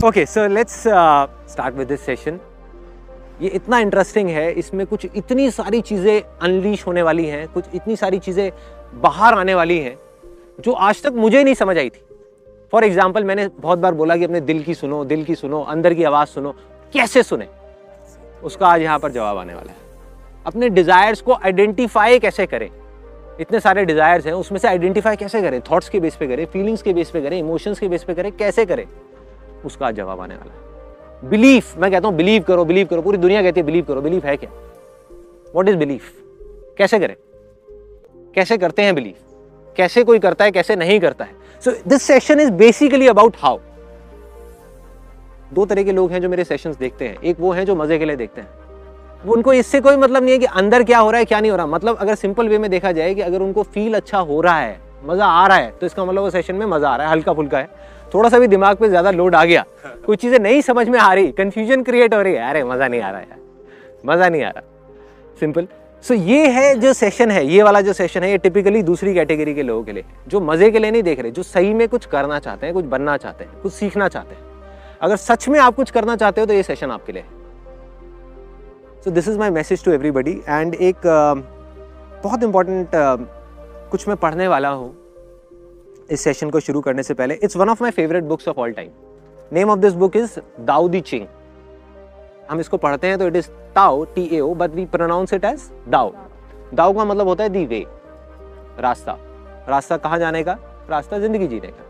Okay, so let's start with this session. ये इतना interesting है, इसमें कुछ इतनी सारी चीज़ें अनलीश होने वाली हैं, कुछ इतनी सारी चीज़ें बाहर आने वाली हैं जो आज तक मुझे नहीं समझ आई थी। फॉर एग्जाम्पल, मैंने बहुत बार बोला कि अपने दिल की सुनो, अंदर की आवाज़ सुनो। कैसे सुने, उसका आज यहाँ पर जवाब आने वाला है। अपने डिज़ायर्स को आइडेंटिफाई कैसे करें, इतने सारे डिज़ायर्स हैं, उसमें से आइडेंटिफाई कैसे करें, थॉट्स के बेस पे करें, फीलिंग्स के बेस पे करें, इमोशंस के बेस पे करें, कैसे करें, उसका आज जवाब आने वाला है। बिलीफ, मैं कहता हूं बिलीव करो, पूरी दुनिया कहती है बिलीव करो। बिलीफ है क्या? What is belief? कैसे करें, कैसे करते हैं बिलीव, कैसे कोई करता है, कैसे नहीं करता है। So this session is basically about how. दो तरह के लोग हैं जो मेरे सेशंस देखते हैं। एक वो हैं जो मजे के लिए देखते हैं, वो उनको इससे कोई मतलब नहीं है कि अंदर क्या हो रहा है क्या नहीं हो रहा। मतलब अगर सिंपल वे में देखा जाए कि अगर उनको फील अच्छा हो रहा है, मजा आ रहा है, तो इसका मतलब वो सेशन में मजा आ रहा है, हल्का फुल्का है। थोड़ा सा भी दिमाग पे ज्यादा लोड आ गया, कुछ चीजें नहीं समझ में आ रही, कंफ्यूजन क्रिएट हो रही है, अरे मजा नहीं आ रहा यार, मजा नहीं आ रहा, सिंपल। सो ये है जो सेशन है, ये वाला जो सेशन है, ये टिपिकली दूसरी कैटेगरी के लोगों के लिए, जो मजे के लिए नहीं देख रहे, जो सही में कुछ करना चाहते हैं, कुछ बनना चाहते हैं, कुछ सीखना चाहते हैं। अगर सच में आप कुछ करना चाहते हो तो ये सेशन आपके लिए है। So this is my message to everybody. And एक बहुत इंपॉर्टेंट कुछ मैं पढ़ने वाला हूँ इस सेशन को शुरू करने से पहले। It's one of my favourite books of all time. Name of this book is Dao De Ching. हम इसको पढ़ते हैं तो it is Tao, TAO, but we pronounce it as Dao. Dao का मतलब होता है दी वे, रास्ता। रास्ता कहाँ जाने का? रास्ता जिंदगी जीने का।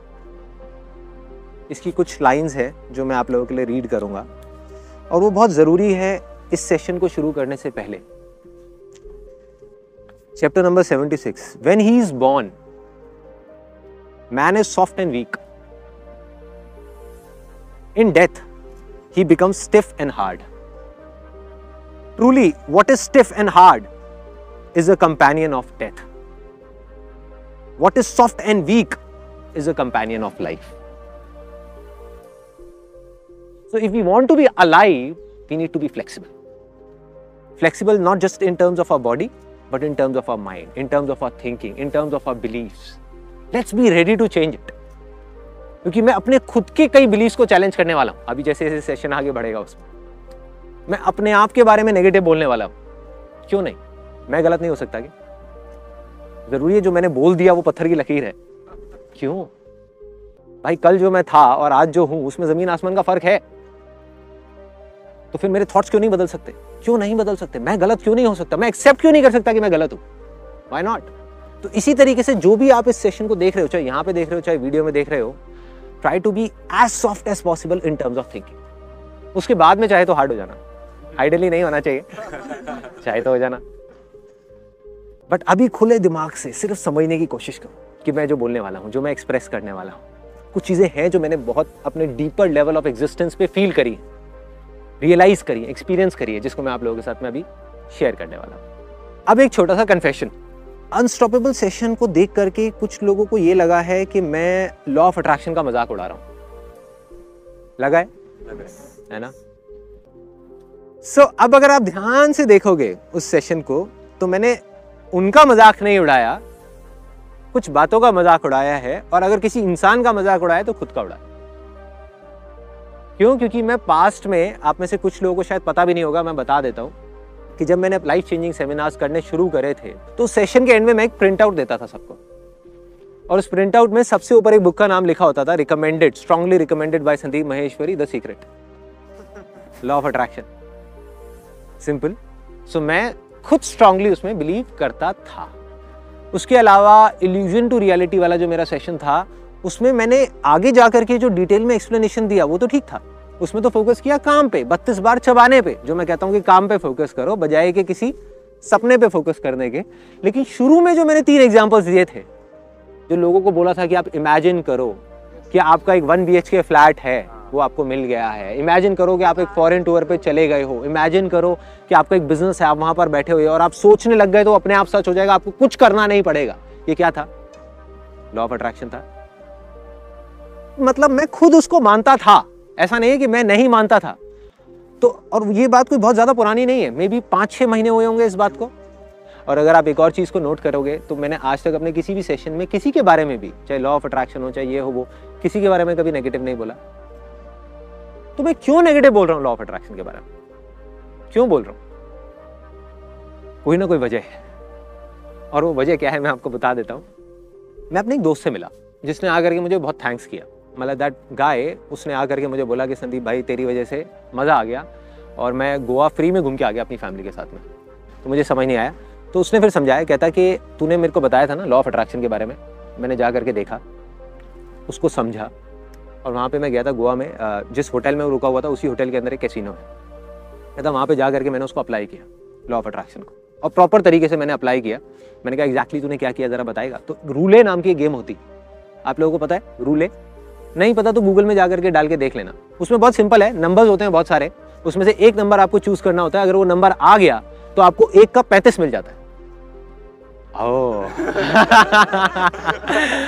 इसकी कुछ लाइंस है जो मैं आप लोगों के लिए रीड करूंगा, और वो बहुत जरूरी है इस सेशन को शुरू करने से पहले। Chapter number 76। When he is born, man is soft and weak. In death, he becomes stiff and hard. Truly, what is stiff and hard is a companion of death. What is soft and weak is a companion of life. So if we want to be alive, we need to be flexible. Flexible not just in terms of our body, but in terms of our mind, in terms of our thinking, in terms of our beliefs. Let's be ready to change it. क्योंकि मैं अपने खुद के कई beliefs को challenge करने वाला हूं। अभी जैसे जैसे सेशन आगे बढ़ेगा उसमें मैं अपने आप के बारे में नेगेटिव बोलने वाला हूं। क्यों नहीं? मैं गलत नहीं हो सकता क्या? जरूरी है जो मैंने बोल दिया वो पत्थर की लकीर है? क्यों भाई? कल जो मैं था और आज जो हूं उसमें जमीन आसमान का फर्क है। तो फिर मेरे थॉट्स क्यों नहीं बदल सकते? क्यों नहीं बदल सकते? मैं गलत क्यों नहीं हो सकता? मैं एक्सेप्ट क्यों नहीं कर सकता कि मैं गलत हूं? Why not? तो इसी तरीके से जो भी आप इस सेशन को देख रहे हो, चाहे यहाँ पे देख रहे हो, चाहे वीडियो में देख रहे हो, try to be as soft as possible in terms of thinking. उसके बाद में चाहे तो हार्ड हो जाना, आइडियली नहीं होना चाहिए, चाहे तो हो जाना, बट अभी खुले दिमाग से सिर्फ समझने की कोशिश करो कि मैं जो बोलने वाला हूँ, जो मैं एक्सप्रेस करने वाला हूँ, कुछ चीजें हैं जो मैंने बहुत अपने डीपर लेवल ऑफ एग्जिस्टेंस पे फील करी, रियलाइज करी, एक्सपीरियंस करी है, जिसको मैं आप लोगों के साथ में अभी शेयर करने वाला हूँ। अब एक छोटा सा कन्फेशन। अनस्टॉपेबल सेशन को देख करके कुछ लोगों को ये लगा है कि मैं लॉ ऑफ अट्रैक्शन का मजाक उड़ा रहा हूं। लगा है ना? सो अब अगर आप ध्यान से देखोगे उस सेशन को, तो मैंने उनका मजाक नहीं उड़ाया, कुछ बातों का मजाक उड़ाया है, और अगर किसी इंसान का मजाक उड़ाया तो खुद का उड़ाया। क्यों? क्योंकि मैं पास्ट में, आप में से कुछ लोगों को शायद पता भी नहीं होगा, मैं बता देता हूं कि जब मैंने लाइफ चेंजिंग सेमिनार्स करने शुरू करे थे, तो सेशन के एंड में मैं एक प्रिंट आउट देता था सबको, और उस प्रिंट आउट में सबसे ऊपर एक बुक का नाम लिखा होता था, recommended, strongly recommended by Sandeep Maheshwari, the secret, law of attraction. Simple. So मैं खुद स्ट्रांगली उसमें बिलीव करता था। उसके अलावा इल्यूजन टू रियलिटी वाला जो मेरा सेशन था, उसमें मैंने आगे जाकर के जो डिटेल में एक्सप्लेनेशन दिया वो तो ठीक था। उसमें तो फोकस किया काम पे, 32 बार चबाने पे, जो मैं कहता हूं कि काम पे फोकस करो बजाय कि किसी सपने पे फोकस करने के। लेकिन शुरू में जो मैंने 3 एग्जांपल्स दिए थे, जो लोगों को बोला था कि आप इमेजिन करो कि आपका एक 1 BHK फ्लैट है, वो आपको मिल गया है। इमेजिन करो कि आप एक फॉरेन टूर पे चले गए हो। इमेजिन करो कि आपका एक बिजनेस है, आप वहां पर बैठे हुए हो और आप सोचने लग गए तो अपने आप सच हो जाएगा, आपको कुछ करना नहीं पड़ेगा। ये क्या था? लॉ ऑफ अट्रैक्शन था। मतलब मैं खुद उसको मानता था, ऐसा नहीं है कि मैं नहीं मानता था। तो और ये बात कोई बहुत ज्यादा पुरानी नहीं है, मे बी 5-6 महीने हुए होंगे इस बात को। और अगर आप एक और चीज को नोट करोगे तो मैंने आज तक अपने किसी भी सेशन में किसी के बारे में भी, चाहे लॉ ऑफ अट्रैक्शन हो चाहे ये हो वो, किसी के बारे में कभी नेगेटिव नहीं बोला। तो मैं क्यों नेगेटिव बोल रहा हूँ लॉ ऑफ अट्रैक्शन के बारे में? क्यों बोल रहा हूँ? कोई ना कोई वजह है, और वो वजह क्या है मैं आपको बता देता हूँ। मैं अपने एक दोस्त से मिला जिसने आकर के मुझे बहुत थैंक्स किया। मतलब दैट गाय, उसने आकर के मुझे बोला कि संदीप भाई तेरी वजह से मज़ा आ गया और मैं गोवा फ्री में घूम के आ गया अपनी फैमिली के साथ में। तो मुझे समझ नहीं आया, तो उसने फिर समझाया, कहता कि तूने मेरे को बताया था ना लॉ ऑफ अट्रैक्शन के बारे में, मैंने जा करके देखा, उसको समझा, और वहाँ पे मैं गया था गोवा में, जिस होटल में वो रुका हुआ था उसी होटल के अंदर एक कैसीनो है। कहता वहाँ पे जा करके मैंने उसको अप्लाई किया लॉ ऑफ अट्रैक्शन को, और प्रॉपर तरीके से मैंने अप्लाई किया। मैंने कहा एग्जैक्टली तूने क्या किया ज़रा बताएगा? तो रूले नाम की एक गेम होती, आप लोगों को पता है रूले? नहीं पता तो गूगल में जा करके डाल के देख लेना। उसमें बहुत सिंपल है, नंबर्स होते हैं बहुत सारे, उसमें से एक नंबर आपको चूज करना होता है। अगर वो नंबर आ गया तो आपको 1 का 35 मिल जाता है।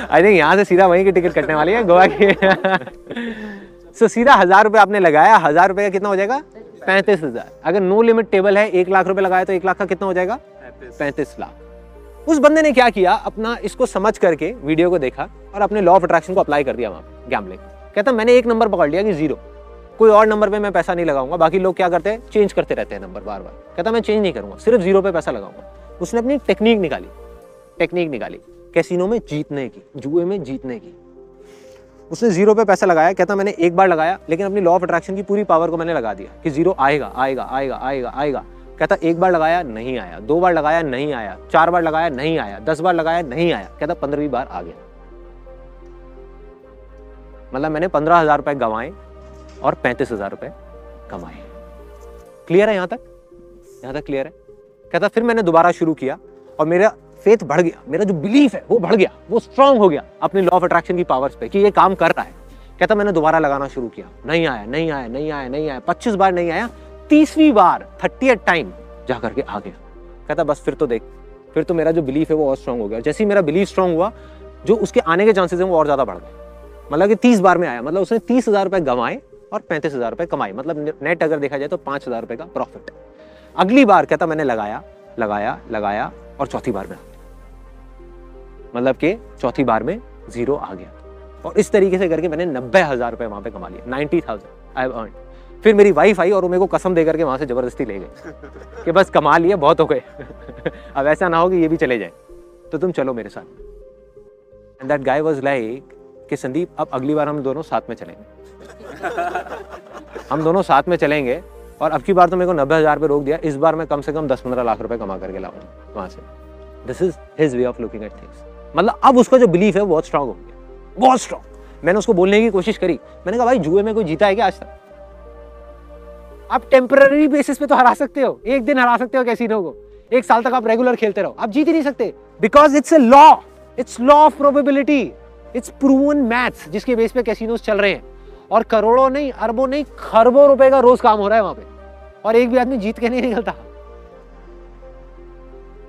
आई थिंक यहाँ से सीधा वहीं की टिकट कटने वाली है गोवा की। सो सीधा 1000 रुपये आपने लगाया, 1000 रुपये का कितना हो जाएगा? 35,000। अगर नो लिमिट टेबल है, 1 लाख रुपए लगाया तो 1 लाख का कितना हो जाएगा? 35 लाख। उस बंदे ने क्या किया, अपना इसको समझ करके वीडियो को देखा और अपने लॉ ऑफ अट्रैक्शन को अप्लाई कर दिया वहां पे गैम्बलिंग। कहता मैंने एक नंबर पकड़ लिया कि 0, कोई और नंबर पे मैं पैसा नहीं लगाऊंगा। बाकी लोग क्या करते हैं, चेंज करते रहते हैं नंबर बार बार। कहता मैं चेंज नहीं करूंगा, सिर्फ 0 पे पैसा लगाऊंगा। उसने अपनी टेक्निक निकाली कैसीनो में जीतने की, जुए में जीतने की। उसने 0 पे पैसा लगाया। कहता मैंने एक बार लगाया, लेकिन अपनी लॉ ऑफ अट्रैक्शन की पूरी पावर को मैंने लगा दिया कि 0 आएगा आएगा आएगा आएगा आएगा। कहता 1 बार लगाया नहीं आया, 2 बार लगाया नहीं आया, 4 बार लगाया नहीं आया, 10 बार लगाया नहीं आया। कहता 15वीं बार आ गया। मतलब मैंने 15,000 रुपए गंवाए और 35,000 रुपए कमाए। क्लियर है यहाँ तक? यहाँ तक क्लियर है? कहता फिर मैंने दोबारा शुरू किया और मेरा फेथ बढ़ गया, मेरा जो बिलीफ है वो बढ़ गया, वो स्ट्रांग हो गया अपनी लॉ ऑफ अट्रैक्शन की पावर्स पे कि ये काम कर रहा है। कहता मैंने दोबारा लगाना शुरू किया, नहीं आया नहीं आया नहीं आया नहीं आया, 25 बार नहीं आया, 30वीं बार 30th टाइम जा करके आ गया। कहता बस फिर तो देख, फिर तो मेरा जो बिलीफ है वो और स्ट्रांग हो गया। जैसे ही मेरा बिलीफ स्ट्रांग हुआ, जो उसके आने के चांसेस हैं वो और ज्यादा बढ़ गए। मतलब कि 30 बार में आया, मतलब उसने 30,000 रुपए गंवाए और 35,000 रुपए कमाए। मतलब नेट अगर देखा जाए तो 5,000 रुपए का प्रॉफिट। अगली बार कहता मैंने लगाया लगाया लगाया और चौथी बार में, मतलब कि चौथी बार में 0 आ गया। और इस तरीके से करके मैंने 90,000 रुपए वहां पे कमा लिए। 90,000 आई हैव अर्न्ड। फिर मेरी वाइफ आई और वो मेरे को कसम दे करके वहां से जबरदस्ती ले गए कि बस कमा लिए, बहुत हो गए। अब ऐसा ना हो कि ये भी चले जाए, तो तुम चलो मेरे साथ। And that guy was like कि संदीप अब अगली बार हम दोनों साथ में चलेंगे। हम दोनों साथ में चलेंगे और अब की बार तो मेरे को 90,000 रुपए रोक दिया, इस बार मैं कम से कम 10-15 लाख रुपए कमा करके लाऊंगा वहां से। This is his way of looking at things. मतलब अब उसका जो बिलीफ है वो बहुत स्ट्रांग हो गया, बहुत स्ट्रांग। मैंने उसको बोलने की कोशिश करी, मैंने कहा भाई जुए में कोई जीता है क्या आज तक? आप टेम्पररी बेसिस पे तो हरा सकते हो, एक दिन हरा सकते हो कैसीनो को, 1 साल तक आप रेगुलर खेलते रहो, आप जीत ही नहीं सकते। Because it's a law, it's law of probability, it's proven maths जिसके बेस पे कैसीनोस चल रहे हैं। और करोड़ों नहीं, अरबों नहीं, खरबों रुपए का रोज काम हो रहा है वहां पे, और एक भी आदमी जीत के नहीं निकलता।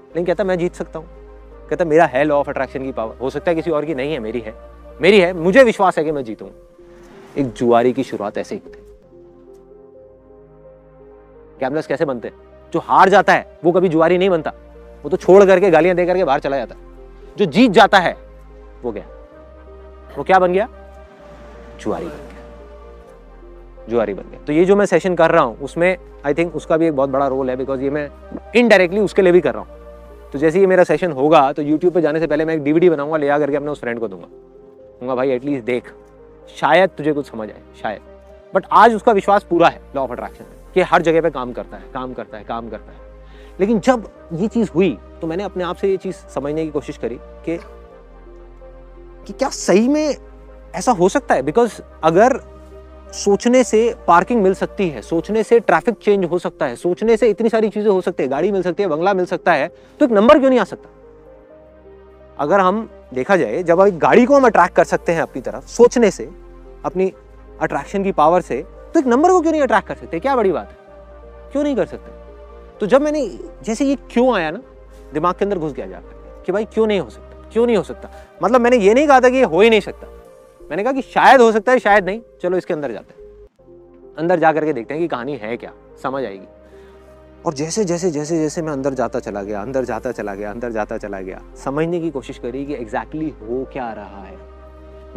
लेकिन कहता मैं जीत सकता हूं। कहता मेरा है लॉ ऑफ अट्रैक्शन की पावर, हो सकता है किसी और की नहीं है, मेरी है, मेरी है, मुझे विश्वास है कि मैं जीतूंगा। एक जुआरी की शुरुआत ऐसे ही होती है। गैम्बलर्स कैसे बनते हैं? जो हार जाता है वो कभी जुआरी नहीं बनता, वो तो छोड़ करके गालियां दे करके बाहर चला जाता है। जो जीत जाता है वो गया, वो क्या बन गया? जुआरी बन गया, जुआरी बन गया। तो ये जो मैं सेशन कर रहा हूं उसमें आई थिंक उसका भी एक बहुत बड़ा रोल है, बिकॉज ये मैं इनडायरेक्टली उसके लिए भी कर रहा हूं। तो जैसे ये मेरा सेशन होगा तो यूट्यूब पे जाने से पहले मैं एक DVD बनाऊंगा, ले आकर के अपने उस फ्रेंड को दूंगा भाई एटलीस्ट देख, शायद तुझे कुछ समझ आए, शायद। बट आज उसका विश्वास पूरा है लॉ ऑफ अट्रैक्शन में कि हर जगह पे काम करता है, काम करता है, काम करता है। लेकिन जब ये चीज हुई तो मैंने अपने आप से ये चीज समझने की कोशिश करी कि क्या सही में ऐसा हो सकता है? बिकॉज अगर सोचने से पार्किंग मिल सकती है, सोचने से ट्रैफिक चेंज हो सकता है, सोचने से इतनी सारी चीजें हो सकती है, गाड़ी मिल सकती है, बंगला मिल सकता है, तो एक नंबर क्यों नहीं आ सकता? अगर हम देखा जाए, जब एक गाड़ी को हम अट्रैक्ट कर सकते हैं अपनी तरफ सोचने से, अपनी अट्रैक्शन की पावर से, तो एक नंबर को क्यों नहीं अट्रैक्ट कर सकते? क्या बड़ी बात है, क्यों नहीं कर सकते? तो जब मैंने जैसे ये क्यों आया ना, दिमाग के अंदर घुस गया जाकर कि भाई क्यों नहीं हो सकता, क्यों नहीं हो सकता। मतलब मैंने ये नहीं कहा था कि ये हो ही नहीं सकता, मैंने कहा कि शायद हो सकता है, शायद नहीं। चलो इसके अंदर जाते हैं, अंदर जा करके देखते हैं कि कहानी है क्या, समझ आएगी। और जैसे जैसे जैसे जैसे मैं अंदर जाता चला गया, अंदर जाता चला गया, अंदर जाता चला गया, समझने की कोशिश करी कि एग्जैक्टली हो क्या रहा है।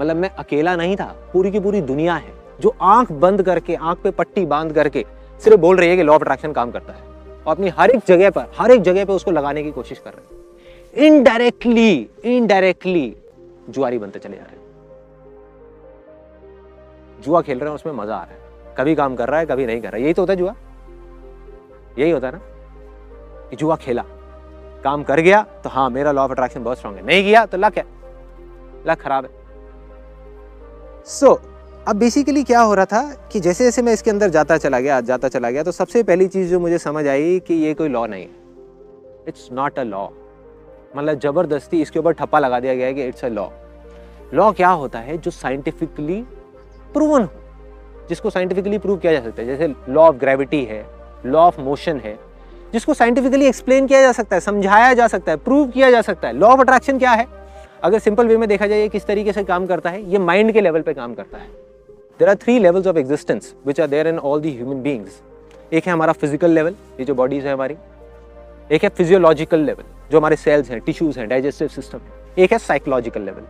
मतलब मैं अकेला नहीं था, पूरी की पूरी दुनिया है, जो आंख बंद करके, आंख पे पट्टी बांध करके सिर्फ बोल रही है कि लॉ ऑफ अट्रैक्शन काम करता है, और अपनी हर एक जगह पर उसको लगाने की कोशिश कर रहे हैं। इनडायरेक्टली जुआरी बनते चले जा रहे हैं। जुआ खेल रहे हैं, उसमें मजा आ रहा है, कभी काम कर रहा है, कभी नहीं कर रहा है। यही तो होता है जुआ, यही होता है ना कि जुआ खेला, काम कर गया तो हाँ मेरा लॉ ऑफ अट्रैक्शन बहुत स्ट्रांग है, नहीं किया तो लक है, लक खराब है। अब बेसिकली क्या हो रहा था कि जैसे जैसे मैं इसके अंदर जाता चला गया तो सबसे पहली चीज जो मुझे समझ आई कि ये कोई लॉ नहीं है, इट्स नॉट अ लॉ। मतलब जबरदस्ती इसके ऊपर ठप्पा लगा दिया गया है कि इट्स अ लॉ। लॉ क्या होता है? जो साइंटिफिकली प्रूवन हो, जिसको साइंटिफिकली प्रूव किया जा सकता है। जैसे लॉ ऑफ ग्रेविटी है, लॉ ऑफ मोशन है, जिसको साइंटिफिकली एक्सप्लेन किया जा सकता है, समझाया जा सकता है, प्रूव किया जा सकता है। लॉ ऑफ अट्रैक्शन क्या है? अगर सिंपल वे में देखा जाए किस तरीके से काम करता है, ये माइंड के लेवल पे काम करता है। There are 3 levels of existence which are there in all the human beings. एक है हमारा फिजिकल लेवल, ये जो बॉडीज है हमारी। एक है फिजियोलॉजिकल लेवल, जो हमारे सेल्स हैं, टिश्यूज हैं, डाइजेस्टिव सिस्टम है। एक है साइकोलॉजिकल लेवल।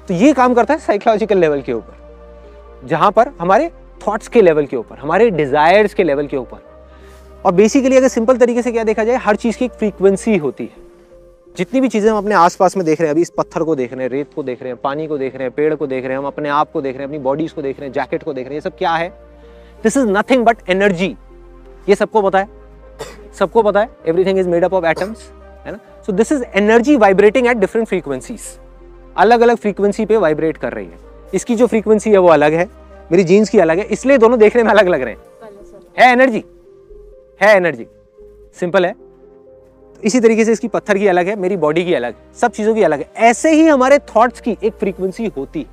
तो ये काम करता है साइकोलॉजिकल लेवल के ऊपर, जहां पर हमारे थॉट्स के लेवल के ऊपर, हमारे डिजायर्स के लेवल के ऊपर। और बेसिकली अगर सिंपल तरीके से क्या देखा जाए, हर चीज की एक फ्रीक्वेंसी होती है। जितनी भी चीजें हम अपने आसपास में देख रहे हैं, अभी इस पत्थर को देख रहे हैं, रेत को देख रहे हैं, पानी को देख रहे हैं, पेड़ को देख रहे हैं, हम अपने आप को देख रहे हैं, अपनी बॉडीज को देख रहे हैं, जैकेट को देख रहे हैं, ये सब क्या है? This is nothing but energy. ये सबको पता है, सबको पता है, everything is made up of atoms, है ना। सो this is energy vibrating at different frequencies, अलग अलग फ्रीक्वेंसी पे वाइब्रेट कर रही है। इसकी जो फ्रीक्वेंसी है वो अलग है, मेरी जीन्स की अलग है, इसलिए दोनों देखने में अलग लग रहे हैं। है एनर्जी, है एनर्जी, सिंपल है। तो इसी तरीके से इसकी पत्थर की अलग है, मेरी बॉडी की अलग है, सब चीजों की अलग है। ऐसे ही हमारे थॉट्स की एक फ्रीक्वेंसी होती है,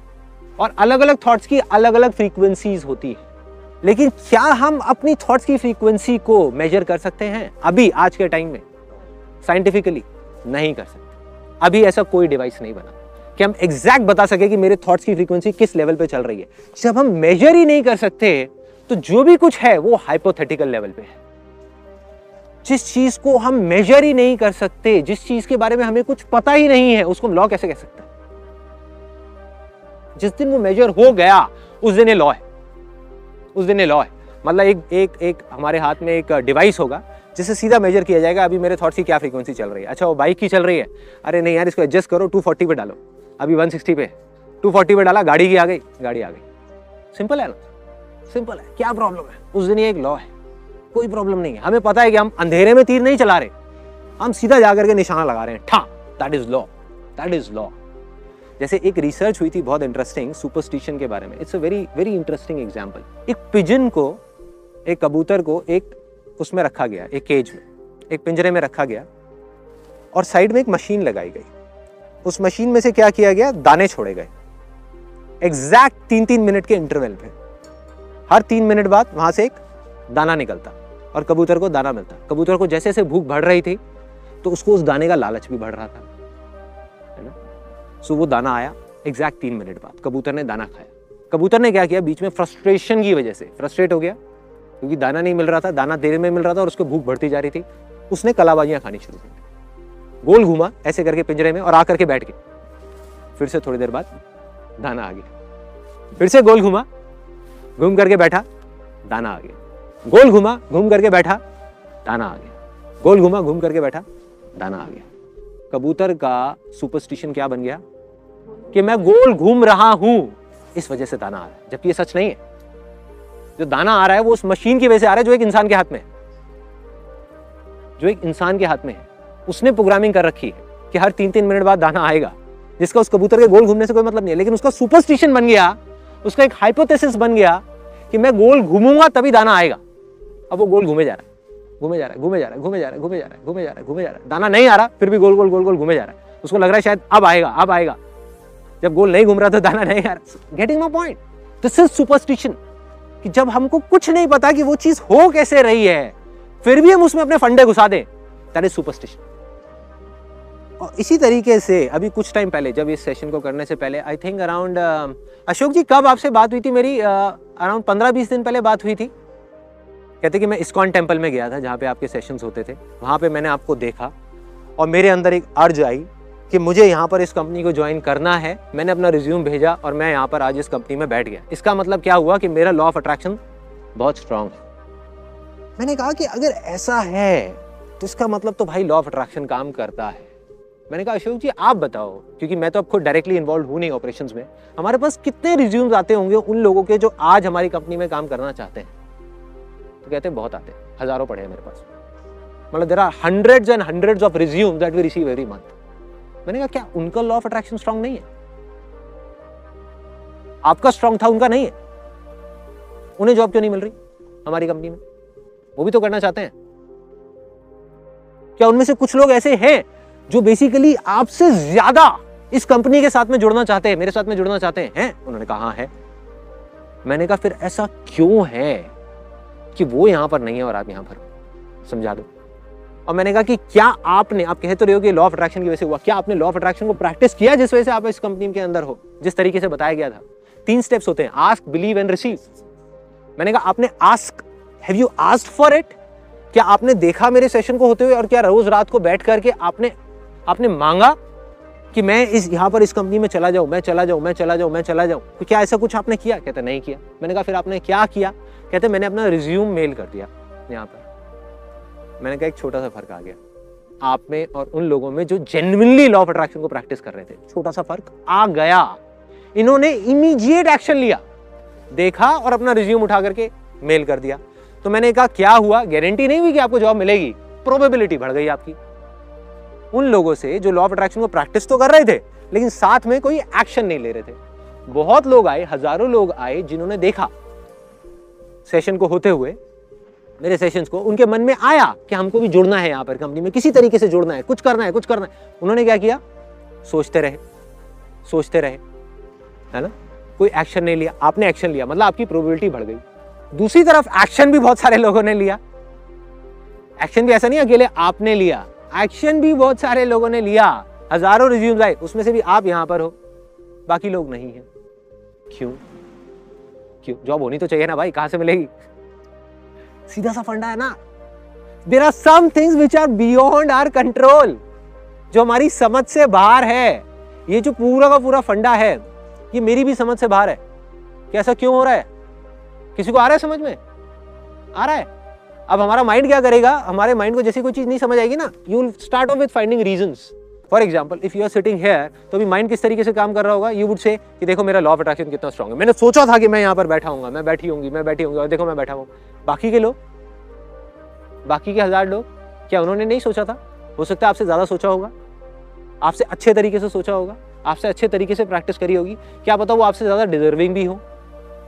और अलग अलग थॉट्स की अलग अलग फ्रीक्वेंसीज होती है। लेकिन क्या हम अपनी थॉट्स की फ्रीक्वेंसी को मेजर कर सकते हैं अभी, आज के टाइम में? साइंटिफिकली नहीं कर सकते। अभी ऐसा कोई डिवाइस नहीं बना कि हम एग्जैक्ट बता सके कि मेरे थॉट्स की फ्रीक्वेंसी किस लेवल पे चल रही है। जब हम मेजर ही नहीं कर सकते तो जो भी कुछ है वो हाइपोथेटिकल लेवल पे है। जिस चीज को हम मेजर ही नहीं कर सकते, जिस चीज के बारे में हमें कुछ पता ही नहीं है, उसको हम लॉ कैसे कह सकते हैं? जिस दिन वो मेजर हो गया उस दिन ये लॉ है, उस दिन ये लॉ है। मतलब एक हमारे हाथ में एक डिवाइस होगा जिसे सीधा मेजर किया जाएगा, अभी मेरे थॉट्स की क्या फ्रीक्वेंसी चल रही है। अच्छा वो बाइक की चल रही है, अरे नहीं यार इसको एडजस्ट करो, 240 पे डालो, अभी 160 पे, 240 पे डाला, गाड़ी की आ गई, गाड़ी आ गई। सिंपल है ना, सिंपल है। क्या प्रॉब्लम है? उस दिन ये एक लॉ है, कोई प्रॉब्लम नहीं है। हमें पता है कि हम अंधेरे में तीर नहीं चला रहे, हम सीधा जाकर के निशाना लगा रहे हैं, ठा, that is law, that is law. जैसे एक रिसर्च हुई थी बहुत इंटरेस्टिंग सुपरस्टिशन के बारे में। It's a very very interesting example. एक पिजन को, एक कबूतर को एक उसमें रखा गया, एक केज में, एक पिंजरे में रखा गया, और साइड में एक मशीन लगाई गई। उस मशीन में से क्या किया गया? दाने छोड़े गए एग्जैक्ट 3-3 मिनट के इंटरवल पे। हर 3 मिनट बाद वहां से एक दाना निकलता और कबूतर को दाना मिलता। कबूतर को जैसे जैसे भूख बढ़ रही थी तो उसको उस दाने का लालच भी बढ़ रहा था, है ना। सो वो दाना आया एग्जैक्ट 3 मिनट बाद, कबूतर ने दाना खाया। कबूतर ने क्या किया? बीच में फ्रस्ट्रेशन की वजह से फ्रस्ट्रेट हो गया, क्योंकि दाना नहीं मिल रहा था, दाना देर में मिल रहा था और उसको भूख बढ़ती जा रही थी। उसने कलाबाजियां खानी शुरू कर दी, गोल घूमा ऐसे करके पिंजरे में और आकर के बैठ गया। फिर से थोड़ी देर बाद दाना आ गया, फिर से गोल घूमा, घूम करके बैठा, दाना आ गया, गोल घुमा, घूम करके बैठा, दाना आ गया, गोल घुमा, घूम करके बैठा, दाना आ गया। कबूतर का सुपरस्टिशन क्या बन गया कि मैं गोल घूम रहा हूं, इस वजह से दाना आ रहा है, जबकि ये सच नहीं है। जो दाना आ रहा है वो उस मशीन की वजह से आ रहा है जो एक इंसान के हाथ में है, जो एक इंसान के हाथ में है। उसने प्रोग्रामिंग कर रखी है कि हर 3-3 मिनट बाद दाना आएगा, जिसका उस कबूतर के गोल घूमने से कोई मतलब नहीं है। लेकिन उसका सुपरस्टिशन बन गया, उसका एक हाइपोथेसिस बन गया कि मैं गोल घूमूंगा तभी दाना आएगा। अब वो गोल घूमे जा रहा है, घूमे जा रहा है, घूमे जा रहा है, घूमे जा रहा है, घूमे जा रहा है, घूमे जा रहा है, घूमे जा रहा है, दाना नहीं आ रहा, फिर भी गोल गोल गोल गोल घूमे जा रहा है। उसको लग रहा है शायद अब आएगा, अब आएगा। जब गोल नहीं घूम रहा तो दाना नहीं आ रहा। Getting my point? This is superstition, कि जब हमको कुछ नहीं पता कि वो चीज हो कैसे रही है, फिर भी हम उसमें अपने फंडे घुसा दें, दैट इज सुपरस्टिशन। और इसी तरीके से अभी कुछ टाइम पहले, जब इस सेशन को करने से पहले, आई थिंक अराउंड, अशोक जी कब आपसे बात हुई थी मेरी? अराउंड 15-20 दिन पहले बात हुई थी। कहते कि मैं इस्कॉन टेम्पल में गया था जहाँ पे आपके सेशंस होते थे, वहाँ पे मैंने आपको देखा और मेरे अंदर एक अर्ज आई कि मुझे यहाँ पर इस कंपनी को ज्वाइन करना है, मैंने अपना रिज्यूम भेजा और मैं यहाँ पर आज इस कंपनी में बैठ गया। इसका मतलब क्या हुआ कि मेरा लॉ ऑफ अट्रैक्शन बहुत स्ट्रांग है। मैंने कहा कि अगर ऐसा है तो इसका मतलब तो भाई लॉ ऑफ अट्रैक्शन काम करता है। मैंने कहा अशोक जी आप बताओ, क्योंकि मैं तो अब खुद डायरेक्टली इन्वॉल्व हूँ नहीं ऑपरेशंस में, हमारे पास कितने रिज्यूम्स आते होंगे उन लोगों के जो आज हमारी कंपनी में काम करना चाहते हैं? तो कहते हैं बहुत आते हैं, हजारों पड़े हैं मेरे पास। मतलब there are hundreds and hundreds of resumes that we receive every month. मैंने कहा क्या उनका लॉ ऑफ अट्रैक्शन स्ट्रांग नहीं है? आपका स्ट्रांग था, उनका नहीं है? उन्हें जॉब क्यों नहीं मिल रही हमारी कंपनी में? वो भी तो करना चाहते हैं। क्या उनमें से कुछ लोग ऐसे हैं जो बेसिकली आपसे ज्यादा इस कंपनी के साथ में जुड़ना चाहते हैं, मेरे साथ में जुड़ना चाहते हैं? उन्होंने कहा हाँ है। मैंने कहा फिर ऐसा क्यों है कि वो यहां पर नहीं है और आप यहां पर, समझा दो। और मैंने कहा कि क्या आपने, आप कह तो रहे हो कि लॉ ऑफ अट्रैक्शन की वजह से हुआ, क्या आपने लॉ ऑफ अट्रैक्शन को प्रैक्टिस किया जिस वजह से आप इस कंपनी के अंदर हो, जिस तरीके से बताया गया था? 3 स्टेप्स होते हैं, आस्क, बिलीव एंड रिसीव। मैंने कहा आपने ask, have you asked for it? क्या आपने देखा मेरे सेशन को होते हुए, और क्या रोज रात को बैठ करके आपने मांगा कि मैं यहां पर इस कंपनी में चला जाऊं, मैं चला जाऊं, मैं चला जाऊं, मैं चला जाऊं? तो क्या ऐसा कुछ आपने किया? कहते नहीं किया। मैंने कहा फिर आपने क्या किया? कहते मैंने अपना रिज्यूम मेल कर दिया यहां पर। मैंने कहा एक छोटा सा फर्क आ गया आप में और उन लोगों में जो जेन्युइनली लॉ ऑफ अट्रैक्शन को प्रैक्टिस कर रहे थे। छोटा सा फर्क आ गया। इन्होंने इमीडिएट एक्शन लिया, देखा और अपना रिज्यूम उठा करके मेल कर दिया। तो मैंने कहा क्या हुआ? गारंटी नहीं हुई कि आपको जॉब मिलेगी, प्रोबेबिलिटी बढ़ गई आपकी। उन लोगों से जो लॉ ऑफ अट्रैक्शन को प्रैक्टिस तो कर रहे थे लेकिन साथ में कोई एक्शन नहीं ले रहे थे। बहुत लोग आए, हजारों लोग आए जिन्होंने देखा सेशन को होते हुए, मेरे सेशंस को, उनके मन में आया कि हमको भी जुड़ना है यहाँ पर कंपनी में, किसी तरीके से जुड़ना है, कुछ करना है, कुछ करना है। उन्होंने क्या किया? सोचते रहे, है ना, कोई एक्शन नहीं लिया। आपने एक्शन लिया, मतलब आपकी प्रोबेबिलिटी बढ़ गई। दूसरी तरफ एक्शन भी बहुत सारे लोगों ने लिया। एक्शन भी ऐसा नहीं अकेले आपने लिया, एक्शन भी बहुत सारे लोगों ने लिया। हजारों रिज्यूम्स आए, उसमें से भी आप यहां पर हो, बाकी लोग नहीं है। क्यों? जॉब होनी तो चाहिए ना भाई, कहां से मिलेगी? सीधा सा फंडा है ना। There are some things which are beyond our control, जो हमारी समझ से बाहर है। ये जो पूरा का पूरा फंडा है, ये मेरी भी समझ से बाहर है। कि ऐसा क्यों हो रहा है? किसी को आ रहा है समझ में? आ रहा है। अब हमारा माइंड क्या करेगा? हमारे माइंड को जैसी कोई चीज नहीं समझ आएगी ना, you will start off with finding reasons. For example, if you are sitting here, तो भी माइंड किस तरीके से काम कर रहा होगा? यू वुड से कि देखो मेरा लॉ ऑफ अट्रैक्शन कितना स्ट्रांग है, मैंने सोचा था कि मैं यहाँ पर बैठा हूंगा, मैं बैठी होंगी और देखो मैं बैठा हूँ। बाकी के लोग, बाकी के 1000 लोग, क्या उन्होंने नहीं सोचा था? हो सकता है आपसे ज्यादा सोचा होगा, आपसे अच्छे तरीके से सोचा होगा, आपसे अच्छे तरीके से प्रैक्टिस करी होगी। क्या पता वो आपसे ज्यादा डिजर्विंग भी हो,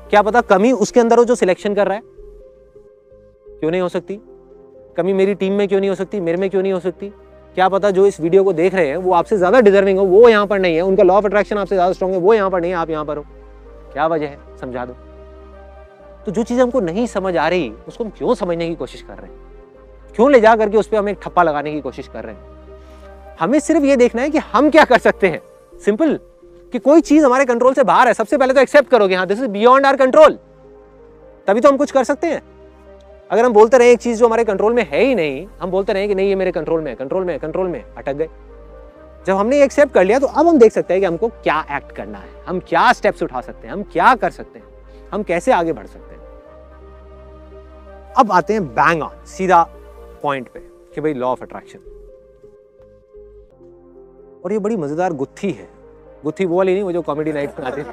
क्या पता कमी उसके अंदर हो जो सिलेक्शन कर रहा है। क्यों नहीं हो सकती? कमी मेरी टीम में क्यों नहीं हो सकती? मेरे में क्यों नहीं हो सकती? क्या पता जो इस वीडियो को देख रहे हैं वो आपसे ज्यादा डिजर्विंग हो, वो यहाँ पर नहीं है, उनका लॉ ऑफ अट्रैक्शन आपसे ज्यादा स्ट्रांग है, वो यहाँ पर नहीं है, आप यहाँ पर हो। क्या वजह है? समझा दो। तो जो चीज हमको नहीं समझ आ रही उसको हम क्यों समझने की कोशिश कर रहे हैं? क्यों ले जा करके उस पर हम एक ठप्पा लगाने की कोशिश कर रहे हैं? हमें सिर्फ ये देखना है कि हम क्या कर सकते हैं। सिंपल, कि कोई चीज हमारे कंट्रोल से बाहर है, सबसे पहले तो एक्सेप्ट करोगे, हाँ this is beyond our control, तभी तो हम कुछ कर सकते हैं। अगर हम बोलते रहे एक चीज जो हमारे कंट्रोल में है ही नहीं, हम बोलते रहे कि नहीं ये मेरे कंट्रोल में है, कंट्रोल में, अटक गए। जब हमने एक्सेप्ट कर लिया तो अब हम देख सकते हैं कि हमको क्या एक्ट करना है, हम क्या स्टेप्स उठा सकते हैं, हम क्या कर सकते हैं, हम कैसे आगे बढ़ सकते हैं। अब आते हैं बैंग ऑन, सीधा पॉइंट पे कि भाई लॉ ऑफ अट्रैक्शन। और ये बड़ी मजेदार गुत्थी है। गुत्थी वो वाली नहीं, वो जो कॉमेडी नाइट में आती है।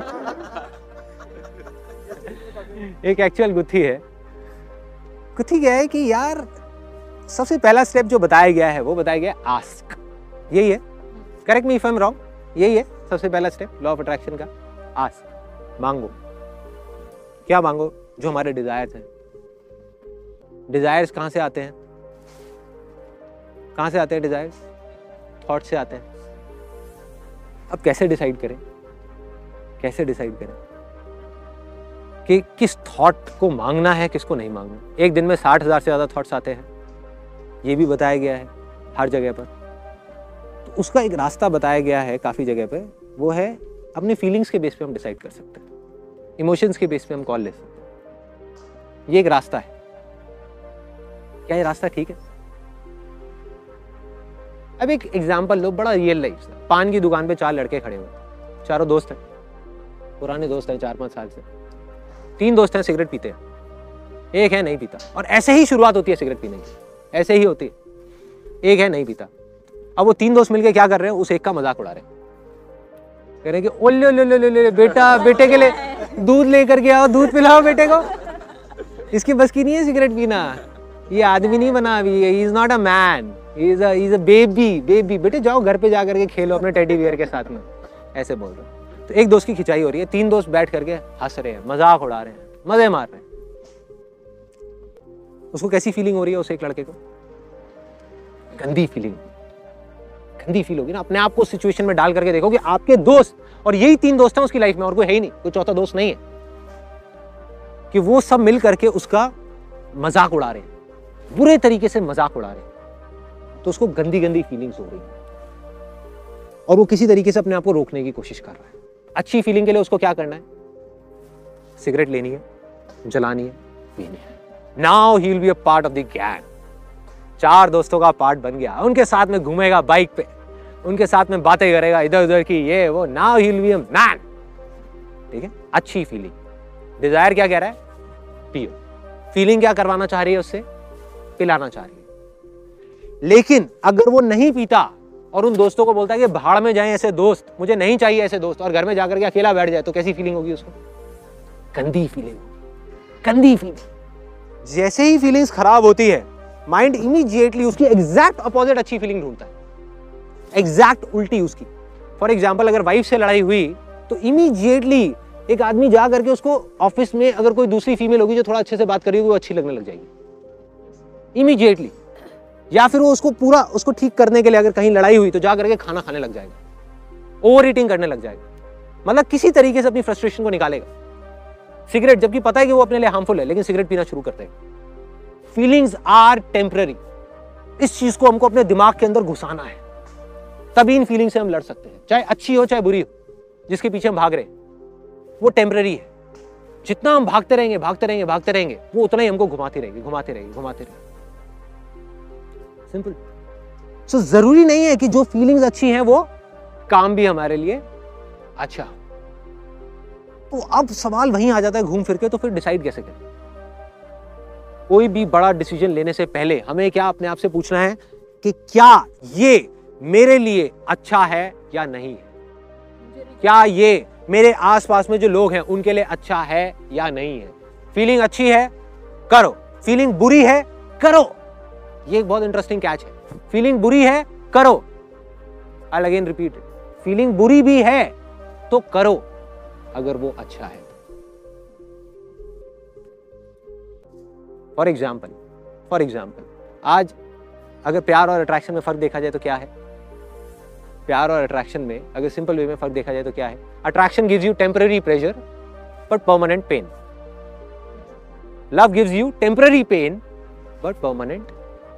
एक एक्चुअल गुत्थी है। गुत्थी क्या है कि यार सबसे पहला स्टेप जो बताया गया है वो बताया गया आस्क। यही है, correct me if I am wrong, यही है सबसे पहला स्टेप लॉ ऑफ अट्रैक्शन का। आस्क, मांगो। क्या मांगो? जो हमारे डिजायर्स हैं। डिजायर्स कहां से आते हैं? कहां से आते हैं डिजायर्स? थॉट से आते हैं। अब कैसे डिसाइड करें? कैसे डिसाइड करें कि किस थॉट को मांगना है, किसको नहीं मांगना? एक दिन में 60,000 से ज्यादा थॉट्स आते हैं, ये भी बताया गया है हर जगह पर। तो उसका एक रास्ता बताया गया है काफी जगह पे, वो है अपनी फीलिंग्स के बेस पे हम डिसाइड कर सकते हैं, इमोशंस के बेस पे हम कॉल ले सकते हैं। ये एक रास्ता है। क्या ये रास्ता ठीक है? अब एक एग्जाम्पल लो, बड़ा रियल लाइफ। पान की दुकान पे 4 लड़के खड़े हुए, चारों दोस्त हैं, पुराने दोस्त हैं 4-5 साल से। 3 दोस्त हैं सिगरेट पीते हैं, एक है नहीं पीता। और ऐसे ही शुरुआत होती है सिगरेट पीने की, ऐसे ही होती है। एक है नहीं पीता। अब वो 3 दोस्त मिलके क्या कर रहे हैं, उस एक का मजाक उड़ा रहे हैं, कह रहे हैं कि ओले ले ले ले बेटा, बेटे के लिए दूध लेकर के आओ, दूध पिलाओ बेटे को, इसकी बस की नहीं है सिगरेट पीना, ये आदमी नहीं बना अभी, he is not a man, he is a baby, बेटे जाओ घर पे जा करके खेलो अपने टेडी बियर के साथ में, ऐसे बोल रहे हैं। तो एक दोस्त की खिंचाई हो रही है, 3 दोस्त बैठ करके हंस रहे हैं, मजाक उड़ा रहे हैं, मजे मार रहे हैं। उसको कैसी फीलिंग हो रही है, उस एक लड़के को गंदी फीलिंग, गंदी फील होगी ना। अपने आप को सिचुएशन में डाल करके देखो कि आपके दोस्त, और यही 3 दोस्त हैं उसकी लाइफ में, और कोई है ही नहीं, कोई चौथा दोस्त नहीं है, कि वो सब मिल करके उसका मजाक उड़ा रहे हैं, बुरे तरीके से मजाक उड़ा रहे हैं। तो उसको गंदी गंदी फीलिंग्स हो रही है और वो किसी तरीके से अपने आप को रोकने की कोशिश कर रहा है। अच्छी फीलिंग के लिए उसको क्या करना है, सिगरेट लेनी है, जलानी है, पीनी है। Now he will be a part of the gang, 4 दोस्तों का पार्ट बन गया, उनके साथ में घूमेगा बाइक पे, उनके साथ में बातें करेगा इधर उधर की, ये वो। Now he will be a man, ठीक है। अच्छी फीलिंग, डिजायर क्या कह रहा है, पियो। फीलिंग क्या करवाना चाह रही है उससे, पिलाना चाह रही है। लेकिन अगर वो नहीं पीता और उन दोस्तों को बोलता है कि भाड़ में जाएं ऐसे दोस्त, मुझे नहीं चाहिए ऐसे दोस्त, और घर में जाकर के अकेला बैठ जाए, तो कैसी फीलिंग होगी उसको, गंदी फीलिंग, गंदी फीलिंग। जैसे ही फीलिंग्स खराब होती है, माइंड इमीडिएटली उसकी एग्जैक्ट अपोजिट अच्छी फीलिंग ढूंढता है, एग्जैक्ट उल्टी उसकी। फॉर एग्जाम्पल, अगर वाइफ से लड़ाई हुई तो इमीडिएटली एक आदमी जा करके उसको ऑफिस में अगर कोई दूसरी फीमेल होगी जो थोड़ा अच्छे से बात कर रही होगी, वो अच्छी लगने लग जाएगी इमीडिएटली। या फिर वो उसको पूरा उसको ठीक करने के लिए अगर कहीं लड़ाई हुई तो जा करके खाना खाने लग जाएगा, ओवर ईटिंग करने लग जाएगा, मतलब किसी तरीके से अपनी फ्रस्ट्रेशन को निकालेगा। सिगरेट, जबकि पता है कि वो अपने लिए हार्मफुल है, लेकिन सिगरेट पीना शुरू करते हैं। फीलिंग्स आर टेम्पररी, इस चीज को हमको अपने दिमाग के अंदर घुसाना है, तभी इन फीलिंग से हम लड़ सकते हैं। चाहे अच्छी हो चाहे बुरी हो, जिसके पीछे हम भाग रहे हैं वो टेम्पररी है। जितना हम भागते रहेंगे भागते रहेंगे भागते रहेंगे, वो उतना ही हमको घुमाती रहेगी घुमाती रहेगी घुमाती रहेगी। सिंपल। सो जरूरी नहीं है कि जो फीलिंग्स अच्छी हैं वो काम भी हमारे लिए अच्छा। तो अब सवाल वहीं आ जाता है घूम फिर के, तो फिर डिसाइड कैसे करें। कोई भी बड़ा डिसीजन लेने से पहले हमें क्या अपने आप से पूछना है कि क्या ये मेरे लिए अच्छा है या नहीं है, क्या ये मेरे आसपास में जो लोग हैं उनके लिए अच्छा है या नहीं है। फीलिंग अच्छी है करो, फीलिंग बुरी है करो। ये एक बहुत इंटरेस्टिंग कैच है। फीलिंग बुरी है करो, आई अगेन रिपीट, फीलिंग बुरी भी है तो करो अगर वो अच्छा है। फॉर एग्जाम्पल आज अगर प्यार और अट्रैक्शन में फर्क देखा जाए तो क्या है, प्यार और अट्रैक्शन में अगर सिंपल वे में फर्क देखा जाए तो क्या है। Attraction gives you temporary pleasure but permanent pain, love gives you temporary pain but permanent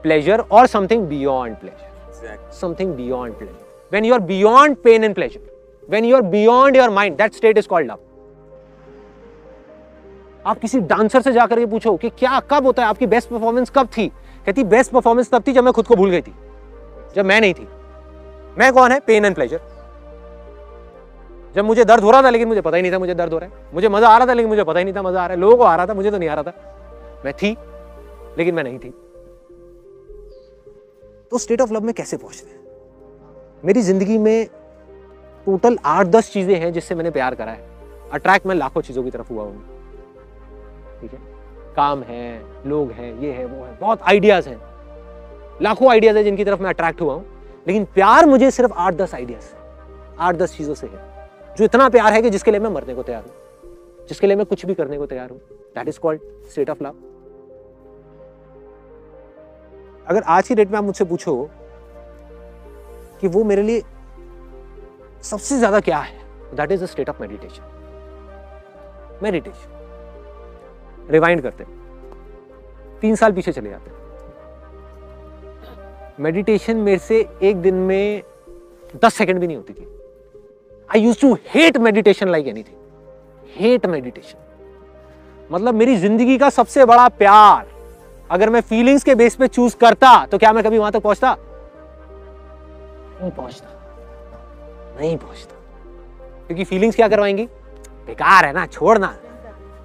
pleasure or something beyond pleasure. Exactly. Something beyond pleasure. When you are beyond pain and pleasure, when you are beyond your mind, that state is called love. आप किसी dancer से जाकर ये पूछो कि क्या कब होता है आपकी बेस्ट परफॉर्मेंस कब थी, कहती बेस्ट परफॉर्मेंस तब थी जब मैं खुद को भूल गई थी, जब मैं नहीं थी। मैं कौन है, पेन एंड प्लेजर। जब मुझे दर्द हो रहा था लेकिन मुझे पता ही नहीं था मुझे दर्द हो रहा है, मुझे मजा आ रहा था लेकिन मुझे पता ही नहीं था मजा आ रहा है, लोगों को आ रहा था मुझे तो नहीं आ रहा था, मैं थी लेकिन मैं नहीं थी। तो स्टेट ऑफ लव में कैसे पहुंचते हैं। मेरी जिंदगी में टोटल 8-10 चीजें हैं जिससे मैंने प्यार करा है। अट्रैक्ट मैं लाखों चीजों की तरफ हुआ हूं, ठीक है, काम है, लोग हैं, ये है वो है, बहुत आइडियाज हैं, लाखों आइडियाज है जिनकी तरफ मैं अट्रैक्ट हुआ हूं। लेकिन प्यार मुझे सिर्फ 8-10 आइडियाज, 8-10 चीजों से है, जो इतना प्यार है कि जिसके लिए मैं मरने को तैयार हूं, जिसके लिए मैं कुछ भी करने को तैयार हूं। That is called state of love. अगर आज की डेट में आप मुझसे पूछो कि वो मेरे लिए सबसे ज्यादा क्या है, that is the state of meditation. Rewind करते 3 साल पीछे चले जाते। मेडिटेशन मेरे से एक दिन में 10 सेकंड भी नहीं होती थी। I used to hate meditation like anything, hate meditation. मतलब मेरी जिंदगी का सबसे बड़ा प्यार अगर मैं फीलिंग्स के बेस पे चूज करता तो क्या मैं कभी वहां तक पहुंचता? नहीं पहुंचता, नहीं पहुंचता, क्योंकि फीलिंग्स क्या करवाएंगी, बेकार है ना, छोड़ना।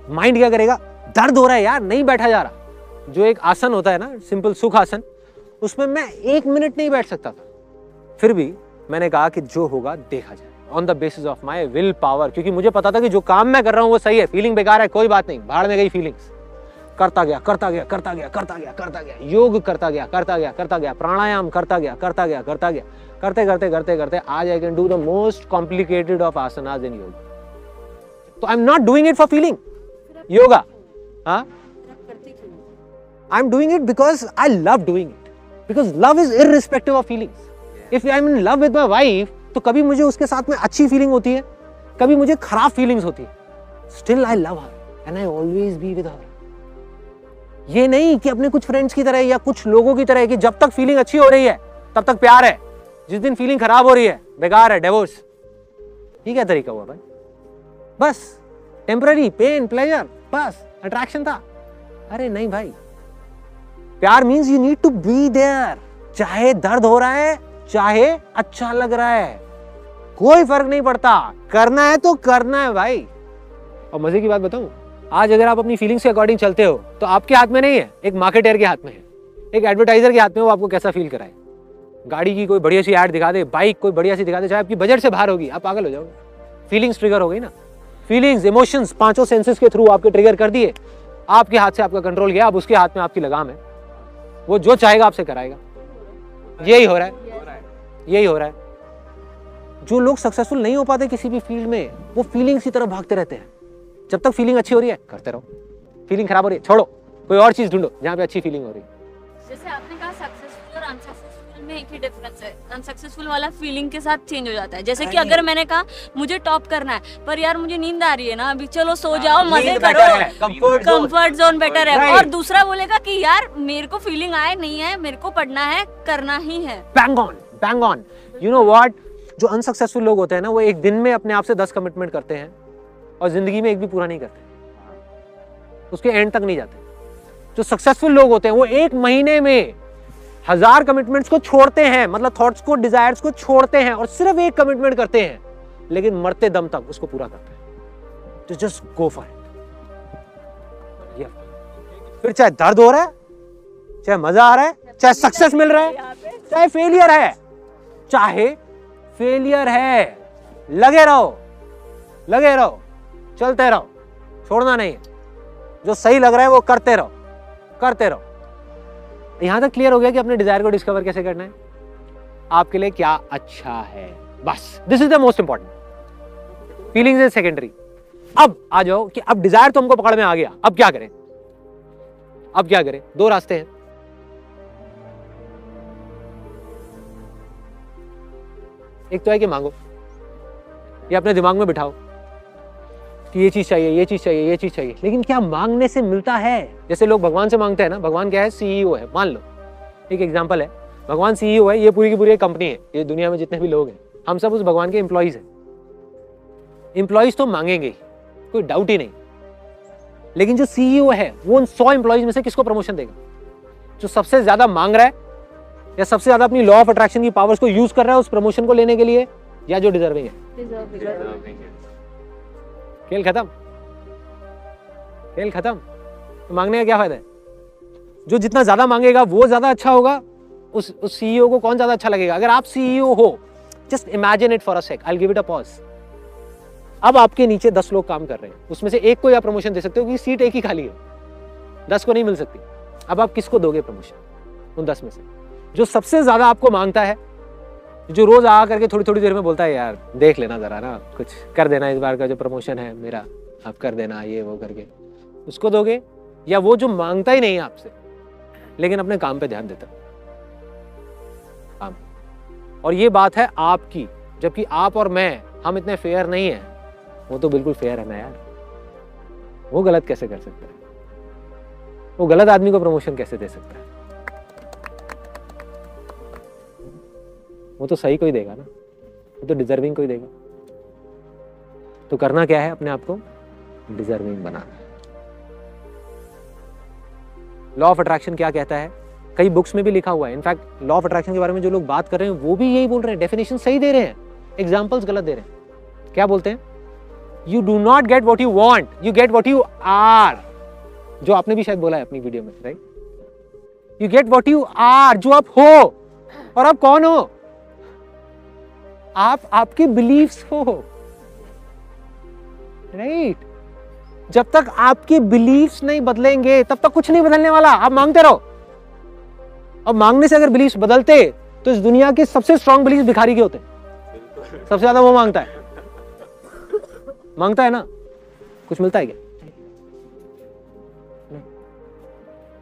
माइंड क्या करेगा, दर्द हो रहा है यार, नहीं बैठा जा रहा। जो एक आसन होता है ना, सिंपल सुख आसन, उसमें मैं 1 मिनट नहीं बैठ सकता था, फिर भी मैंने कहा कि जो होगा देखा जाए, on the basis of my will power, क्योंकि मुझे पता था कि जो काम मैं कर रहा हूं वो सही है। फीलिंग बेकार है, कोई बात नहीं, भाड़ में गई फीलिंग्स। करता गया, करता गया, करता गया, करता गया, करता गया, योग करता गया, करता गया, करता गया, प्राणायाम करता गया, करता गया, करता गया, करते करते करते करते आज I can do the most complicated of asanas in yoga. तो I am not doing it for feeling yoga, हाँ, I am doing it because I love doing it, because love is irrespective of feelings. If I am in love with my wife, तो कभी मुझे उसके साथ में अच्छी feeling होती है, कभी मुझे खराब फीलिंग्स होती है, still I love her and I always be with her. ये नहीं कि अपने कुछ फ्रेंड्स की तरह या कुछ लोगों की तरह कि जब तक फीलिंग अच्छी हो रही है तब तक प्यार है, जिस दिन फीलिंग खराब हो रही है बेकार है, डिवोर्स। ये क्या तरीका हुआ भाई? बस टेम्पररी पेन प्लेजर, बस अट्रैक्शन था। अरे नहीं भाई, प्यार means you need to be there, चाहे दर्द हो रहा है चाहे अच्छा लग रहा है, कोई फर्क नहीं पड़ता, करना है तो करना है भाई। और मजे की बात बताऊं, आज अगर आप अपनी फीलिंग्स के अकॉर्डिंग चलते हो तो आपके हाथ में नहीं है, एक मार्केटर के हाथ में है, एक एडवर्टाइजर के हाथ में, वो आपको कैसा फील कराए। गाड़ी की कोई बढ़िया सी ऐड दिखा दे, बाइक कोई बढ़िया सी दिखा दे, चाहे आपकी बजट से बाहर होगी, आप पागल हो जाओगे। फीलिंग्स ट्रिगर हो गई ना, फीलिंग्स इमोशंस पांचों सेंसेस के थ्रू आपके ट्रिगर कर दिए, आपके हाथ से आपका कंट्रोल गया, अब उसके हाथ में आपकी लगाम है, वो जो चाहेगा आपसे कराएगा। यही हो रहा है, यही हो रहा है। जो लोग सक्सेसफुल नहीं हो पाते किसी भी फील्ड में, वो फीलिंग्स की तरफ भागते रहते हैं। जब तक फीलिंग अच्छी हो रही है करते रहो, फीलिंग खराब हो रही है छोड़ो, कोई और चीज ढूंढो जहां पे अच्छी फीलिंग हो रही है। जैसे आपने कहा सक्सेसफुल और अनसक्सेसफुल में एक ही डिफरेंस है, अनसक्सेसफुल वाला फीलिंग के साथ चेंज हो जाता है। जैसे कि अगर मैंने कहा मुझे टॉप करना है, पर यार मुझे नींद आ रही है ना, अभी चलो सो जाओ, मजे करो, कंफर्ट जोन बेटर है। और दूसरा बोलेगा कि यार मेरे को फीलिंग आए नहीं है, मेरे को पढ़ना है, करना ही है। Bang on, bang on. You know what, जो अनसक्सेसफुल लोग होते हैं ना, वो एक दिन में अपने आप से 10 कमिटमेंट करते हैं और जिंदगी में एक भी पूरा नहीं करते, उसके एंड तक नहीं जाते। जो सक्सेसफुल लोग होते हैं वो 1 महीने में 1000 कमिटमेंट्स को छोड़ते हैं, मतलब थॉट्स को, डिजायर्स को छोड़ते हैं और सिर्फ एक कमिटमेंट करते हैं, लेकिन मरते दम तक उसको पूरा करते हैं। तो जस्ट गो फॉर इट। फिर चाहे दर्द हो रहा है, चाहे मजा आ रहा है, चाहे सक्सेस मिल रहा है, चाहे फेलियर है, चाहे फेलियर है, लगे रहो, लगे रहो, चलते रहो, छोड़ना नहीं है। जो सही लग रहा है वो करते रहो, करते रहो। यहां तक क्लियर हो गया कि अपने डिजायर को डिस्कवर कैसे करना है, आपके लिए क्या अच्छा है, बस this is the most important. Feelings is secondary. अब आ जाओ कि अब डिजायर तो हमको पकड़ में आ गया, अब क्या करें? अब क्या करें? 2 रास्ते हैं। एक तो है कि मांगो, या अपने दिमाग में बिठाओ कि ये चीज चाहिए, ये चीज चाहिए, ये चीज चाहिए। लेकिन क्या मांगने से मिलता है? जैसे लोग भगवान से मांगते हैं ना, भगवान क्या है? सीईओ है। मान लो एक एग्जांपल है, भगवान सीईओ है, ये पूरी की पूरी एक कंपनी है, ये दुनिया में जितने भी लोग हैं हम सब उस भगवान के एम्प्लॉइज हैं। एम्प्लॉइज तो मांगेंगे ही, कोई डाउट ही नहीं। लेकिन जो सीईओ है वो उन 100 एम्प्लॉइज में से किसको प्रमोशन देगा? जो सबसे ज्यादा मांग रहा है, या सबसे ज्यादा अपनी लॉ ऑफ अट्रैक्शन की पावर्स को यूज कर रहा है उस प्रमोशन को लेने के लिए, या जो डिजर्विंग है? खेल खत्म, खेल खत्म। तो मांगने का क्या फायदा है? जो जितना ज्यादा मांगेगा वो ज्यादा अच्छा होगा। उस सीईओ को कौन ज्यादा अच्छा लगेगा? अगर आप सीईओ हो, just imagine it for a sec, I will give it a pause. अब आपके नीचे 10 लोग काम कर रहे हैं, उसमें से एक को आप प्रमोशन दे सकते हो क्योंकि सीट एक ही खाली है, 10 को नहीं मिल सकती। अब आप किसको दोगे प्रमोशन उन 10 में से? जो सबसे ज्यादा आपको मांगता है, जो रोज आ करके थोड़ी थोड़ी देर में बोलता है यार देख लेना जरा ना, कुछ कर देना, इस बार का जो प्रमोशन है मेरा आप कर देना, ये वो करके, उसको दोगे? या वो जो मांगता ही नहीं है आपसे लेकिन अपने काम पे ध्यान देता काम? और ये बात है आपकी, जबकि आप और मैं, हम इतने फेयर नहीं है। वो तो बिल्कुल फेयर है ना यार, वो गलत कैसे कर सकता है? वो गलत आदमी को प्रमोशन कैसे दे सकता है? वो तो सही कोई देगा ना, वो तो डिजर्विंग कोई देगा। तो करना क्या है? अपने आप को deserving banana. Law of attraction क्या कहता है? कई बुक्स में भी लिखा हुआ है। इनफैक्ट लॉ ऑफ अट्रैक्शन के बारे में जो लोग बात कर रहे हैं वो भी यही बोल रहे हैं, डेफिनेशन सही दे रहे हैं, एग्जाम्पल्स गलत दे रहे हैं। क्या बोलते हैं? You do not get what you want, you get what you are, जो आपने भी शायद बोला है अपनी वीडियो में, right? You get what you are, जो आप हो। और आप कौन हो? आप आपके बिलीफ्स हो, राइट? जब तक आपके बिलीफ्स नहीं बदलेंगे तब तक कुछ नहीं बदलने वाला। आप मांगते रहो। अब मांगने से अगर बिलीफ्स बदलते तो इस दुनिया के सबसे स्ट्रॉन्ग बिलीफ भिखारी के होते हैं। सबसे ज्यादा वो मांगता है, मांगता है ना, कुछ मिलता है क्या? नहीं।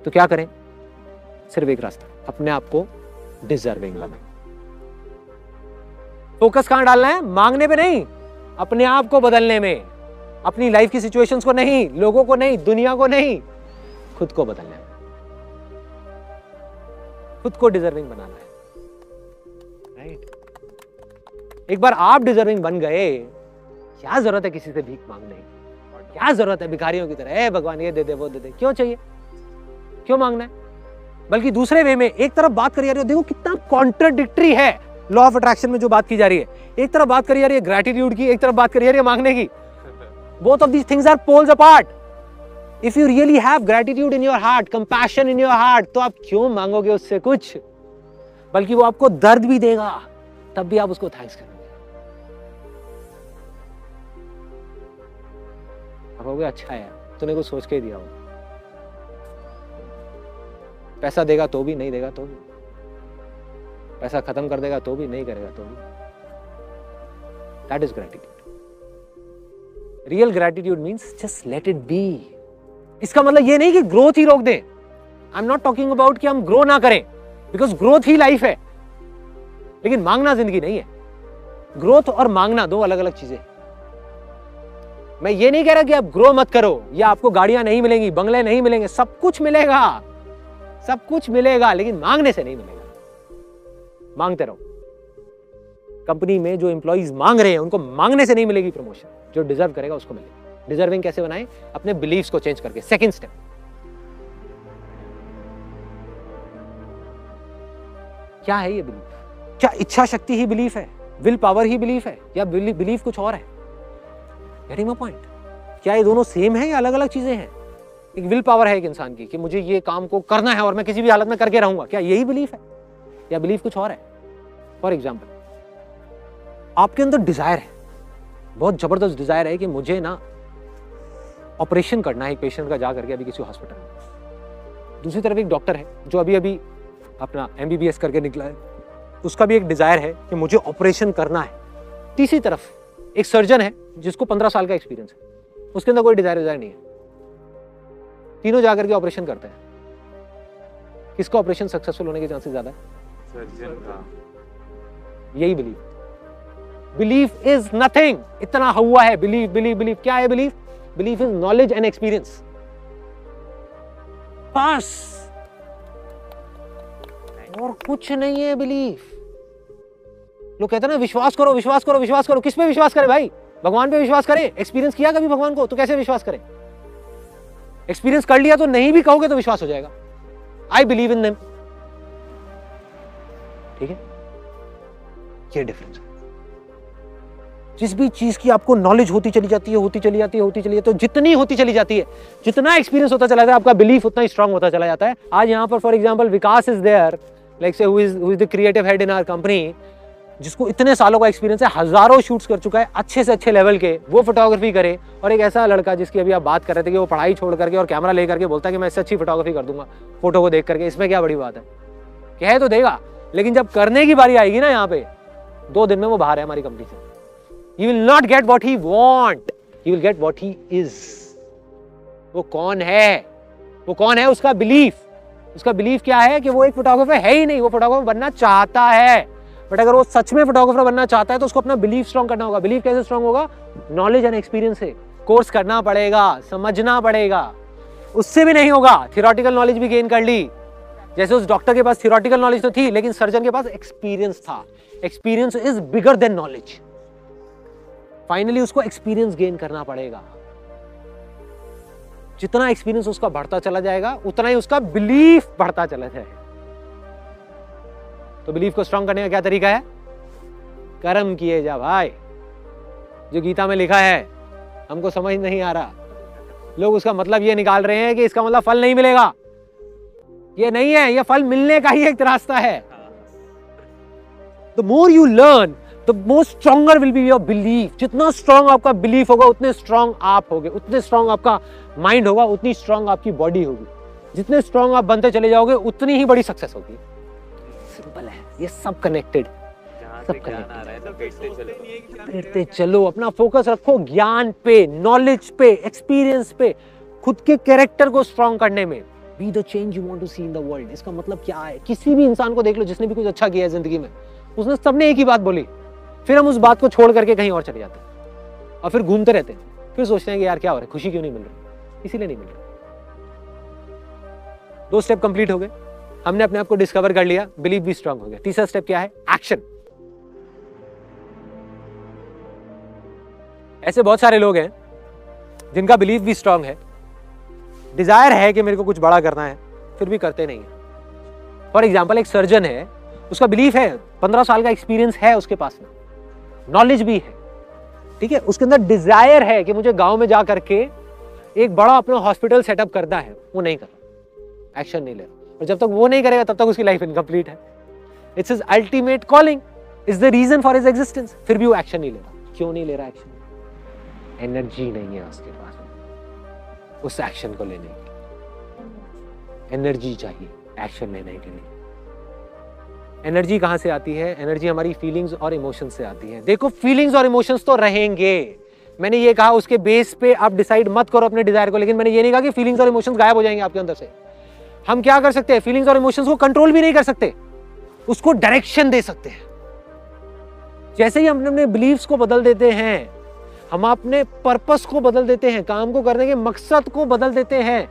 तो क्या करें? सिर्फ एक रास्ता, अपने आप को डिजर्विंग बनाए। फोकस कहां डालना है? मांगने पे नहीं, अपने आप को बदलने में। अपनी लाइफ की सिचुएशंस को नहीं, लोगों को नहीं, दुनिया को नहीं, खुद को बदलने में, खुद को डिजर्विंग बनाना है, राइट? एक बार आप डिजर्विंग बन गए, क्या जरूरत है किसी से भीख मांगने की? क्या जरूरत है भिखारियों की तरह, ए भगवान ये दे दे वो दे दे? क्यों चाहिए? क्यों मांगना है? बल्कि दूसरे वे में, एक तरफ बात करी जा रही है, देखो कितना कॉन्ट्राडिक्टरी है लॉ ऑफ अट्रैक्शन में जो बात की जा रही है। एक तरफ बात करी जा रही है ग्रैटिट्यूड की, एक तरफ बात करी जा रही है मांगने की। Both of these things are poles apart. If you really have gratitude in your heart, compassion in your heart, तो आप क्यों मांगोगे उससे कुछ? बल्कि वो आपको दर्द भी देगा, तब भी आप उसको थैंक्स करोगे। आप कहोगे अच्छा है तूने कुछ सोच के ही दिया हो। पैसा देगा तो भी, नहीं देगा तो भी, पैसा खत्म कर देगा तो भी, नहीं करेगा तो भी। That is gratitude. Real gratitude means just let it be. इसका मतलब ये नहीं कि ग्रोथ ही रोक दें। आई एम नॉट टॉकिंग अबाउट कि हम ग्रो ना करें, बिकॉज ग्रोथ ही लाइफ है, लेकिन मांगना जिंदगी नहीं है। ग्रोथ और मांगना दो अलग अलग चीजें। मैं ये नहीं कह रहा कि आप ग्रो मत करो, या आपको गाड़ियां नहीं मिलेंगी, बंगले नहीं मिलेंगे, सब कुछ मिलेगा, सब कुछ मिलेगा, लेकिन मांगने से नहीं मिलेगा। मांगते रहो। कंपनी में जो एम्प्लॉइज मांग रहे हैं उनको मांगने से नहीं मिलेगी प्रमोशन, जो डिजर्व करेगा उसको मिलेगी। डिजर्विंग कैसे बनाएं? अपने बिलीफ्स को चेंज करके। सेकंड स्टेप, क्या है ये बिलीफ? क्या इच्छा शक्ति ही बिलीफ है, विल पावर ही बिलीफ है, या बिलीफ कुछ और है? Getting my point? क्या ये दोनों सेम है या अलग अलग चीजें हैं? एक विल पावर है एक इंसान की कि मुझे ये काम को करना है और मैं किसी भी हालत में करके रहूंगा, क्या यही बिलीफ है या बिलीफ कुछ और है? फॉर एग्जाम्पल, आपके अंदर डिजायर है, बहुत जबरदस्त डिजायर है कि मुझे ना ऑपरेशन करना है एक पेशेंट का जा करके अभी किसी हॉस्पिटल में। दूसरी तरफ एक डॉक्टर है जो अभी अभी अपना MBBS करके निकला है, उसका भी एक डिजायर है कि मुझे ऑपरेशन करना है। तीसरी तरफ एक सर्जन है जिसको 15 साल का एक्सपीरियंस है, उसके अंदर कोई डिजायर नहीं है। तीनों जाकर के ऑपरेशन करते हैं। किसका ऑपरेशन सक्सेसफुल होने के चांसेस ज्यादा है? सर्जन का। यही बिलीफ। बिलीफ इज नथिंग, इतना हुआ है बिलीफ बिलीफ बिलीफ। क्या है belief? Belief is knowledge and experience, बस, और कुछ नहीं है बिलीफ। लोग कहते हैं ना विश्वास करो विश्वास करो विश्वास करो। किस पे विश्वास करें भाई? भगवान पे विश्वास करें? एक्सपीरियंस किया कभी भगवान को? तो कैसे विश्वास करें? एक्सपीरियंस कर लिया तो नहीं भी कहोगे तो विश्वास हो जाएगा। I believe in them. ठीक है, ये डिफरेंस है। जिस भी चीज की आपको नॉलेज होती चली जाती है, होती चली जाती है, होती चली जाती है, तो जितनी होती चली जाती है, जितना एक्सपीरियंस होता चला जाता है, आपका बिलीफ उतना ही स्ट्रांग होता चला जाता है। आज यहाँ पर for example Vikas is there, like say who is the creative head in our company, जिसको इतने सालों का एक्सपीरियंस है, हजारों शूट्स कर चुका है अच्छे से अच्छे लेवल के, वो फोटोग्राफी करे। और एक ऐसा लड़का जिसकी अभी आप बात कर रहे थे कि वो पढ़ाई छोड़ करके और कैमरा ले करके बोलता है कि मैं इससे अच्छी फोटोग्राफी कर दूंगा फोटो को देख करके, इसमें क्या बड़ी बात है? कह तो देगा, लेकिन जब करने की बारी आएगी ना, यहाँ पे 2 दिन में वो बाहर है हमारी कंपनी से। You will not get what he want, you will get what he is। वो कौन है? वो कौन है? उसका बिलीफ। उसका बिलीफ क्या है कि वो एक फोटोग्राफर है ही नहीं, वो फोटोग्राफर बनना चाहता है। बट अगर वो सच में फोटोग्राफर बनना चाहता है तो उसको अपना बिलीफ स्ट्रांग करना होगा। बिलीफ कैसे स्ट्रांग होगा? नॉलेज एंड एक्सपीरियंस से। कोर्स करना पड़ेगा, समझना पड़ेगा। उससे भी नहीं होगा। थियोरेटिकल नॉलेज भी गेन कर ली, जैसे उस डॉक्टर के पास थियोरेटिकल नॉलेज तो थी, लेकिन सर्जन के पास एक्सपीरियंस था। Experience is bigger than knowledge. Finally उसको एक्सपीरियंस गेन करना पड़ेगा। जितना एक्सपीरियंस उसका बढ़ता चला जाएगा, उतना ही उसका बिलीफ बढ़ता चला जाएगा। तो बिलीफ को स्ट्रांग करने का क्या तरीका है? कर्म किए जा भाई। जो गीता में लिखा है हमको समझ नहीं आ रहा, लोग उसका मतलब ये निकाल रहे हैं कि इसका मतलब फल नहीं मिलेगा। ये नहीं है, ये फल मिलने का ही एक रास्ता है। The more you learn, the more stronger will be your belief. जितना स्ट्रॉन्ग आपका बिलीफ होगा उतने स्ट्रॉन्ग आप होगे, उतने स्ट्रॉन्ग आपका माइंड होगा, उतनी स्ट्रॉन्ग आपकी बॉडी होगी। जितने स्ट्रॉन्ग आप बनते चले जाओगे उतनी ही बड़ी सक्सेस होगी। सिंपल है, ये सब कनेक्टेड, सब कनेक्टेड। चलो, अपना फोकस रखो ज्ञान पे, नॉलेज पे, एक्सपीरियंस पे, खुद के कैरेक्टर को स्ट्रॉन्ग करने में। Be the change you want to see in the world. इसका मतलब क्या है? किसी भी इंसान को देख लो जिसने भी कुछ अच्छा किया है जिंदगी में, उसने सबने एक ही बात बोली, फिर हम उस बात को छोड़ करके कहीं और चले जाते हैं और फिर घूमते रहते हैं, फिर सोचते हैं कि यार क्या हो रहा है, खुशी क्यों नहीं मिल रही? इसीलिए नहीं मिल रही। 2 स्टेप कंप्लीट हो गए, हमने अपने आप को डिस्कवर कर लिया, बिलीव भी स्ट्रांग हो गया। तीसरा स्टेप क्या है? एक्शन। ऐसे बहुत सारे लोग हैं जिनका बिलीव भी स्ट्रांग है, डिजायर है कि मेरे को कुछ बड़ा करना है, फिर भी करते नहीं है। फॉर एग्जाम्पल, एक सर्जन है, उसका बिलीफ है, 15 साल का एक्सपीरियंस है उसके पास में, नॉलेज भी है, ठीक है, उसके अंदर डिजायर है कि मुझे गांव में जा करके एक बड़ा अपना हॉस्पिटल सेटअप करना है, वो नहीं कर रहा, एक्शन नहीं ले रहा। और जब तक वो नहीं करेगा तब तक उसकी लाइफ इनकम्प्लीट है। It's his ultimate calling, is the reason for his existence, फिर भी वो एक्शन नहीं ले रहा। क्यों नहीं ले रहा एक्शन? एनर्जी नहीं है उसके पास उस एक्शन को लेने की। एनर्जी चाहिए एक्शन लेने के लिए। एनर्जी कहां से आती है? एनर्जी हमारी फीलिंग्स और इमोशंस से आती है। देखो, फीलिंग्स और इमोशंस तो रहेंगे, मैंने ये कहा उसके बेस पे आप डिसाइड मत करो अपने डिजायर को, लेकिन मैंने ये नहीं कहा कि फीलिंग्स और इमोशंस गायब हो जाएंगे आपके अंदर से। हम क्या कर सकते हैं? फीलिंग्स और इमोशंस को कंट्रोल भी नहीं कर सकते, उसको डायरेक्शन दे सकते हैं। जैसे ही हम अपने बिलीव्स को बदल देते हैं, हम अपने पर्पस को बदल देते हैं, काम को करने के मकसद को बदल देते हैं,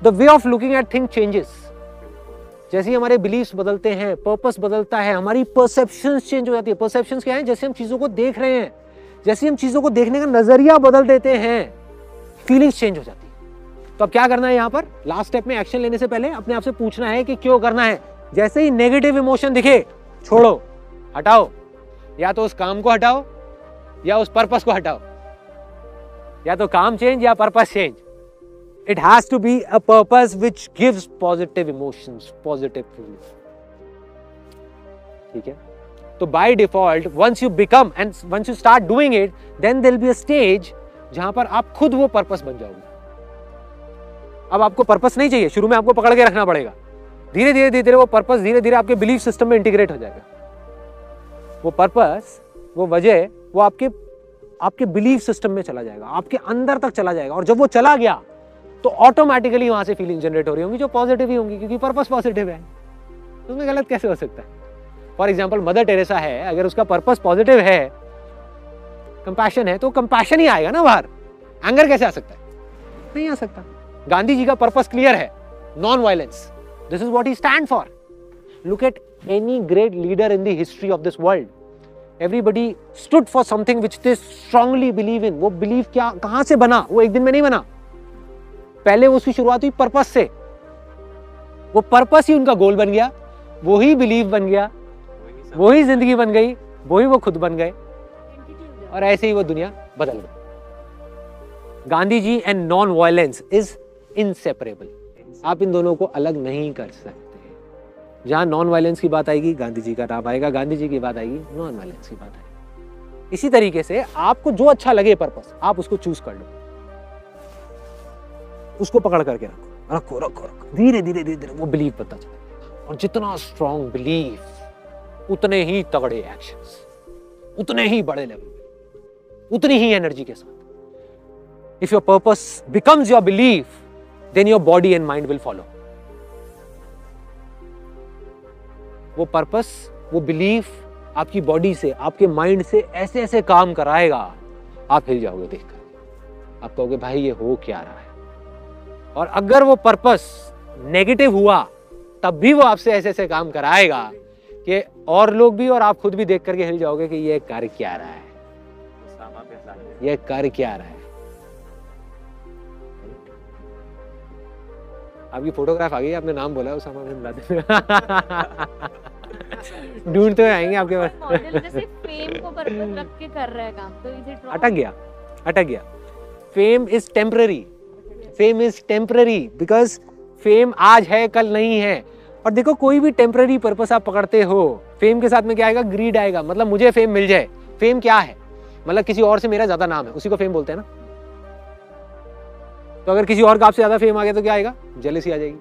the way of looking at thing changes. जैसे ही हमारे बिलीव्स बदलते हैं, पर्पस बदलता है, हमारी परसेप्शंस चेंज हो जाती है। परसेप्शंस क्या है? जैसे हम चीजों को देख रहे हैं, जैसे हम चीजों को देखने का नजरिया बदल देते हैं, फीलिंग्स चेंज हो जाती है। तो अब क्या करना है? यहाँ पर लास्ट स्टेप में एक्शन लेने से पहले अपने आप से पूछना है कि क्यों करना है। जैसे ही नेगेटिव इमोशन दिखे, छोड़ो, हटाओ, या तो उस काम को हटाओ या उस पर्पस को हटाओ, या तो काम चेंज या purpose change. It has to be a purpose which gives positive emotions, positive feelings. ठीक है? तो by default, once you become and once you start doing it, then there'll be a stage जहां पर आप खुद वो purpose बन जाओगे। अब आपको पर्पस नहीं चाहिए, शुरू में आपको पकड़ के रखना पड़ेगा। धीरे धीरे धीरे धीरे वो पर्पस धीरे धीरे आपके बिलीफ सिस्टम में इंटीग्रेट हो जाएगा। वो पर्पस, वो वजह, वो आपके बिलीफ सिस्टम में चला जाएगा, आपके अंदर तक चला जाएगा। और जब वो चला गया तो ऑटोमेटिकली वहां से फीलिंग जनरेट हो रही होंगी जो पॉजिटिव ही होंगी, क्योंकि पर्पस पॉजिटिव है। उसमें गलत कैसे हो सकता है? फॉर एग्जाम्पल, मदर टेरेसा है, अगर उसका पर्पस पॉजिटिव है, कंपैशन है, तो कंपैशन ही आएगा ना बाहर। एंगर कैसे आ सकता है? नहीं आ सकता। गांधी जी का पर्पस क्लियर है, non violence. This is what he stand for. Look at any great leader in the history of this world, everybody stood for something which they strongly believe in. वो believe क्या, कहां से बना? वो एक दिन में नहीं बना, पहले उसकी शुरुआत हुई पर्पस से। वो पर्पस ही उनका गोल बन गया, वो ही बिलीव बन गया, वो ही जिंदगी बन गई, वो ही वो खुद बन गए, और ऐसे ही वो दुनिया बदल गई। Gandhi ji and non violence is inseparable. आप इन दोनों को अलग नहीं कर सकते। जहां नॉन वायलेंस की बात आएगी, गांधी जी का नाम आएगा, गांधी जी की बात आएगी, नॉन वायलेंस की बात आएगी। इसी तरीके से आपको जो अच्छा लगे पर्पस, आप उसको चूज कर लो, उसको पकड़ करके रखो रखो रखो रखो। धीरे धीरे धीरे धीरे वो बिलीव पता चलेगा। और जितना स्ट्रॉन्ग बिलीव, उतने ही तगड़े एक्शंस, उतने ही बड़े लेवल पे, उतनी ही एनर्जी के साथ। If your purpose becomes your belief, then your body and mind will follow. वो पर्पस, वो बिलीफ आपकी बॉडी से, आपके माइंड से ऐसे ऐसे काम कराएगा, आप हिल जाओगे देखकर। आप कहोगे भाई ये हो क्या रहा है। और अगर वो पर्पस नेगेटिव हुआ, तब भी वो आपसे ऐसे ऐसे काम कराएगा कि और लोग भी और आप खुद भी देख करके हिल जाओगे कि ये कर क्या रहा है, ये कर क्या रहा है। आपकी फोटोग्राफ आ गई, आपने नाम बोला उसामा बिन लादेन। ढूंढते हुए आएंगे आपके पास। मॉडल जैसे फेम को पर्पस रख के कर रहा है काम, तो इज इट अटक गया। Fame is temporary, fame is temporary because fame आज है कल नहीं है। और देखो कोई भी टेम्पररी पर्पस आप पकड़ते हो, फेम के साथ में क्या आएगा, ग्रीड आएगा। मतलब मुझे फेम मिल जाए। फेम क्या है, मतलब किसी और से मेरा ज्यादा नाम है, उसी को फेम बोलते हैं ना। तो अगर किसी और का आपसे ज्यादा फेम आ गया तो क्या आएगा, जेलसी आ जाएगी।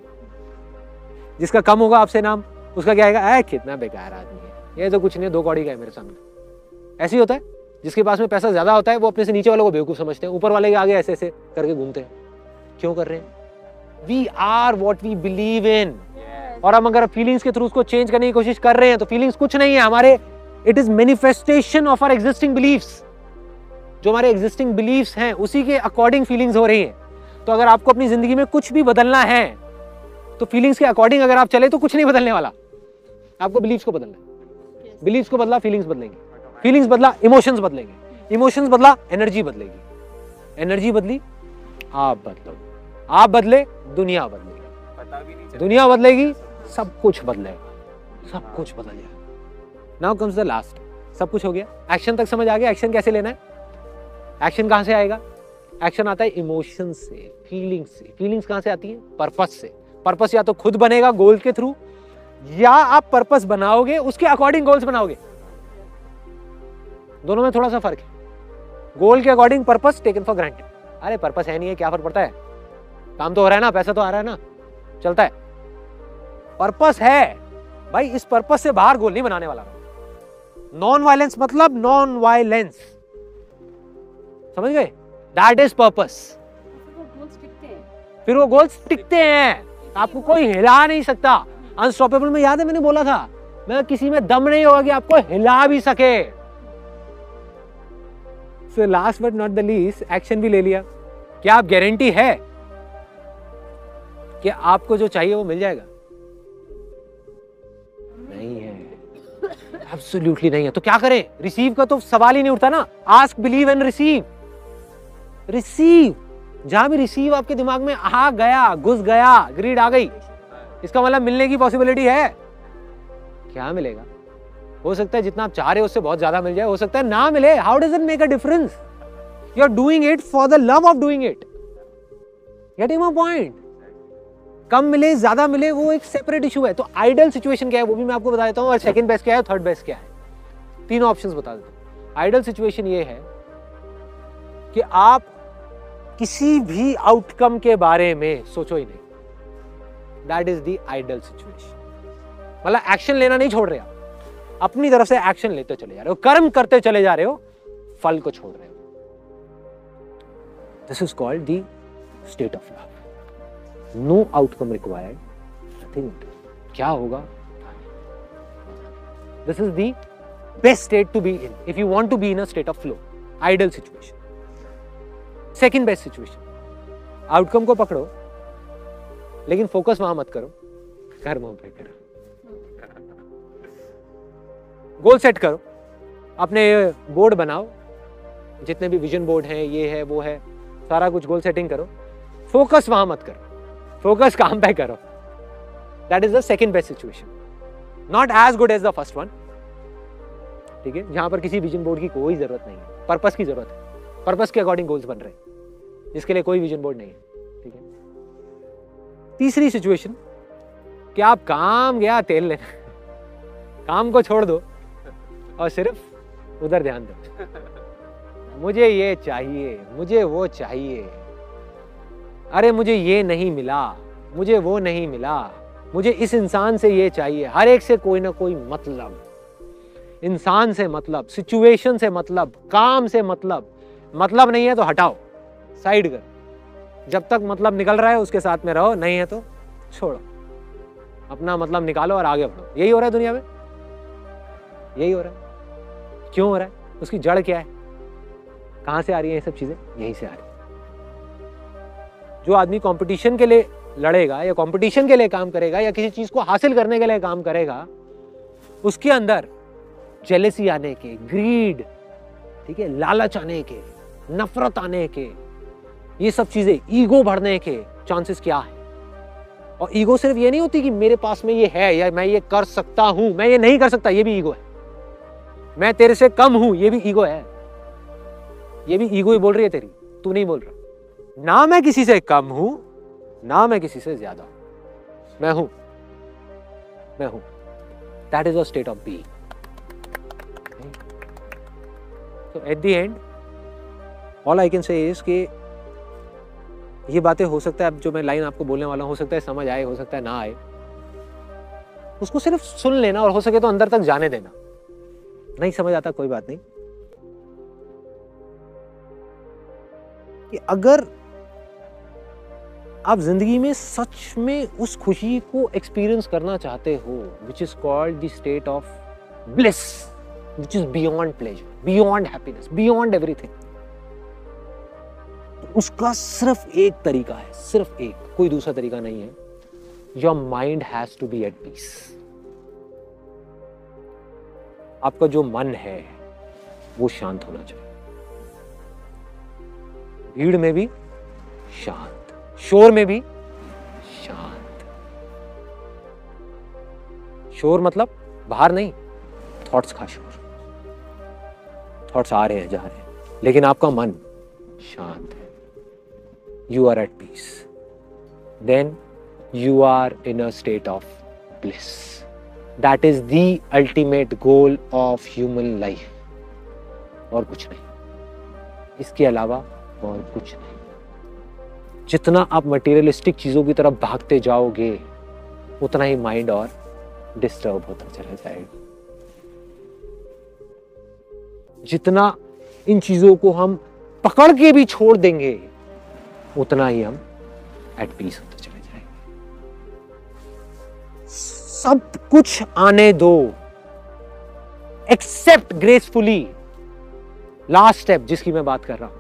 जिसका कम होगा आपसे नाम, उसका क्या आएगा, कितना बेकार आदमी है, ये तो कुछ नहीं, 2 कौड़ी का है मेरे सामने। ऐसे ही होता है। जिसके पास में पैसा ज्यादा होता है वो अपने से नीचे वालों को बेवकूफ समझते हैं, ऊपर वाले के आगे ऐसे ऐसे करके घूमते हैं। क्यों कर रहे हैं? We are what we believe in. और हम अगर फीलिंग्स के थ्रू उसको चेंज करने की कोशिश कर रहे हैं तो फीलिंग्स कुछ नहीं है हमारे, it is manifestation of our existing believes. जो हमारे एग्जिस्टिंग बिलीव्स हैं उसी के अकॉर्डिंग फीलिंग्स हो रही हैं। तो अगर आपको अपनी जिंदगी में कुछ भी बदलना है तो फीलिंग्स के अकॉर्डिंग अगर आप चले तो कुछ नहीं बदलने वाला, आपको बिलीव्स को बदलना है। बिलीव्स को बदला, फीलिंग्स बदलेंगे, फीलिंग्स बदला, इमोशंस बदलेंगे, इमोशंस बदला, एनर्जी बदलेगी, एनर्जी बदली, आप बदलोगे, आप बदले, दुनिया बदलेगी, दुनिया बदलेगी, सब कुछ बदलेगा, सब कुछ बदल जाएगा। Now comes the last. सब कुछ हो गया, एक्शन तक समझ आ गया। एक्शन कैसे लेना है, एक्शन कहां से आएगा? एक्शन आता है इमोशन से, फीलिंग्स से। फीलिंग्स कहां से आती है? पर्पस से। पर्पस या तो खुद बनेगा गोल के थ्रू, या आप पर्पस बनाओगे उसके अकॉर्डिंग गोल्स बनाओगे। दोनों में थोड़ा सा फर्क है। गोल के according purpose taken for granted. अरे पर्पस है नहीं है, क्या फर्क पड़ता है, काम तो हो रहा है ना, पैसा तो आ रहा है ना, चलता है। पर्पस है भाई, इस पर्पस से बाहर गोल नहीं बनाने वाला। नॉन वायलेंस मतलब नॉन वायलेंस, समझ गए? That is purpose. फिर वो गोल्स टिकते हैं, आपको कोई हिला नहीं सकता। अनस्टॉपेबल में याद है मैंने बोला था, मैं किसी में दम नहीं होगा कि आपको हिला भी सके। So last but not the least, action भी ले लिया। क्या आप गारंटी है कि आपको जो चाहिए वो मिल जाएगा? नहीं है, एब्सोल्युटली नहीं है। तो क्या करें? रिसीव का तो सवाल ही नहीं उठता ना। Ask, believe and receive. Receive, जहां भी रिसीव आपके दिमाग में आ गया, घुस गया, ग्रीड आ गई, इसका मतलब मिलने की पॉसिबिलिटी है। क्या मिलेगा? हो सकता है जितना आप चाह रहे हो उससे बहुत ज्यादा मिल जाए, हो सकता है ना मिले। How does it make a difference? You are doing it for the love of doing it. Getting my point? कम मिले ज्यादा मिले वो एक सेपरेट इशू है। तो आइडियल सिचुएशन क्या है वो भी मैं आपको बता देता हूं, और सेकंड बेस्ट क्या है, थर्ड बेस्ट क्या है। तीनों ऑप्शंस बता देता हूं। आइडियल सिचुएशन ये है कि आप किसी भी आउटकम के बारे में सोचो ही नहीं। That is the ideal situation. मतलब एक्शन लेना नहीं छोड़ रहे आप, अपनी तरफ से एक्शन लेते चले जा रहे हो, कर्म करते चले जा रहे हो, फल को छोड़ रहे हो। This is called the state of love. No outcome required, nothing. क्या होगा? This is the best state to be in if you want to be in a state of flow, ideal situation. Second best situation, outcome को पकड़ो लेकिन focus वहां मत करो, कर्मों पे करो। गोल सेट करो, अपने बोर्ड बनाओ, जितने भी विजन बोर्ड हैं, ये है वो है, सारा कुछ गोल सेटिंग करो। फोकस वहां मत करो, फोकस काम पे करो। That is the second best situation, not as good as the first one. ठीक है, जहां पर किसी विजन बोर्ड की कोई जरूरत नहीं है, पर्पस की जरूरत है। पर्पस के अकॉर्डिंग गोल्स बन रहे हैं, जिसके लिए कोई विजन बोर्ड नहीं है। ठीक है। तीसरी सिचुएशन कि आप काम गया तेल लेना, काम को छोड़ दो और सिर्फ उधर ध्यान दो। मुझे ये चाहिए, मुझे वो चाहिए, अरे मुझे ये नहीं मिला, मुझे वो नहीं मिला, मुझे इस इंसान से ये चाहिए। हर एक से कोई ना कोई मतलब, इंसान से मतलब, सिचुएशन से मतलब, काम से मतलब। मतलब नहीं है तो हटाओ, साइड कर। जब तक मतलब निकल रहा है उसके साथ में रहो, नहीं है तो छोड़ो, अपना मतलब निकालो और आगे बढ़ो। यही हो रहा है दुनिया में, यही हो रहा है। क्यों हो रहा है? उसकी जड़ क्या है? कहां से आ रही है ये सब चीजें? यहीं से आ रही है। जो आदमी कंपटीशन के लिए लड़ेगा या कंपटीशन के लिए काम करेगा या किसी चीज को हासिल करने के लिए काम करेगा, उसके अंदर जेलेसी आने के, ग्रीड, ठीक है, लालच आने के, नफरत आने के, ये सब चीजें, ईगो बढ़ने के चांसेस क्या है? और ईगो सिर्फ ये नहीं होती कि मेरे पास में ये है या मैं ये कर सकता हूं, मैं ये नहीं कर सकता, ये भी ईगो है। मैं तेरे से कम हूं, ये भी ईगो है। ये भी ईगो ही बोल रही है तेरी, तू नहीं बोल रहा। ना मैं किसी से कम हूं, ना मैं किसी से ज्यादा हूं, मैं हूं, मैं हूं। That is a state of being. So at the end, all I can say is कि ये बातें हो सकता है, अब जो मैं लाइन आपको बोलने वाला हूं, हो सकता है समझ आए, हो सकता है ना आए। उसको सिर्फ सुन लेना और हो सके तो अंदर तक जाने देना। नहीं समझ आता कोई बात नहीं। कि अगर आप जिंदगी में सच में उस खुशी को एक्सपीरियंस करना चाहते हो, which is called the state of bliss, which is beyond pleasure, beyond happiness, beyond everything, उसका सिर्फ एक तरीका है, सिर्फ एक, कोई दूसरा तरीका नहीं है। Your mind has to be at peace. आपका जो मन है वो शांत होना चाहिए। भीड़ में भी शांत, शोर में भी शांत। शोर मतलब बाहर नहीं, थॉट्स का शोर। थॉट्स आ रहे हैं, जा रहे हैं, लेकिन आपका मन शांत है। You are at peace, then you are in a state of bliss. That is the ultimate goal of human life, और कुछ नहीं, इसके अलावा और कुछ नहीं। जितना आप मटेरियलिस्टिक चीजों की तरफ भागते जाओगे, उतना ही माइंड और डिस्टर्ब होता चला जाएगा। जितना इन चीजों को हम पकड़ के भी छोड़ देंगे, उतना ही हम एट पीस होते चले जाएंगे। सब कुछ आने दो, एक्सेप्ट ग्रेसफुली। लास्ट स्टेप जिसकी मैं बात कर रहा हूं,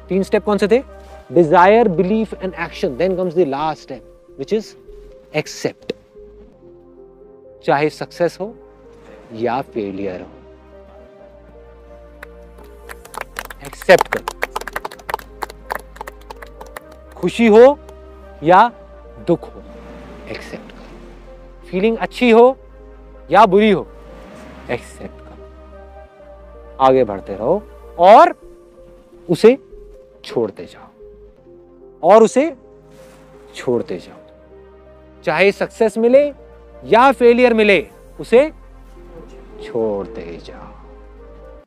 3 स्टेप कौन से थे? Desire, belief and action. Then comes the last step which is accept. चाहे सक्सेस हो या फेलियर हो, एक्सेप्ट करो। खुशी हो या दुख हो, एक्सेप्ट करो। फीलिंग अच्छी हो या बुरी हो, एक्सेप्ट करो। आगे बढ़ते रहो और उसे छोड़ते जाओ, और उसे छोड़ते जाओ। चाहे सक्सेस मिले या फेलियर मिले, उसे छोड़ते जाओ।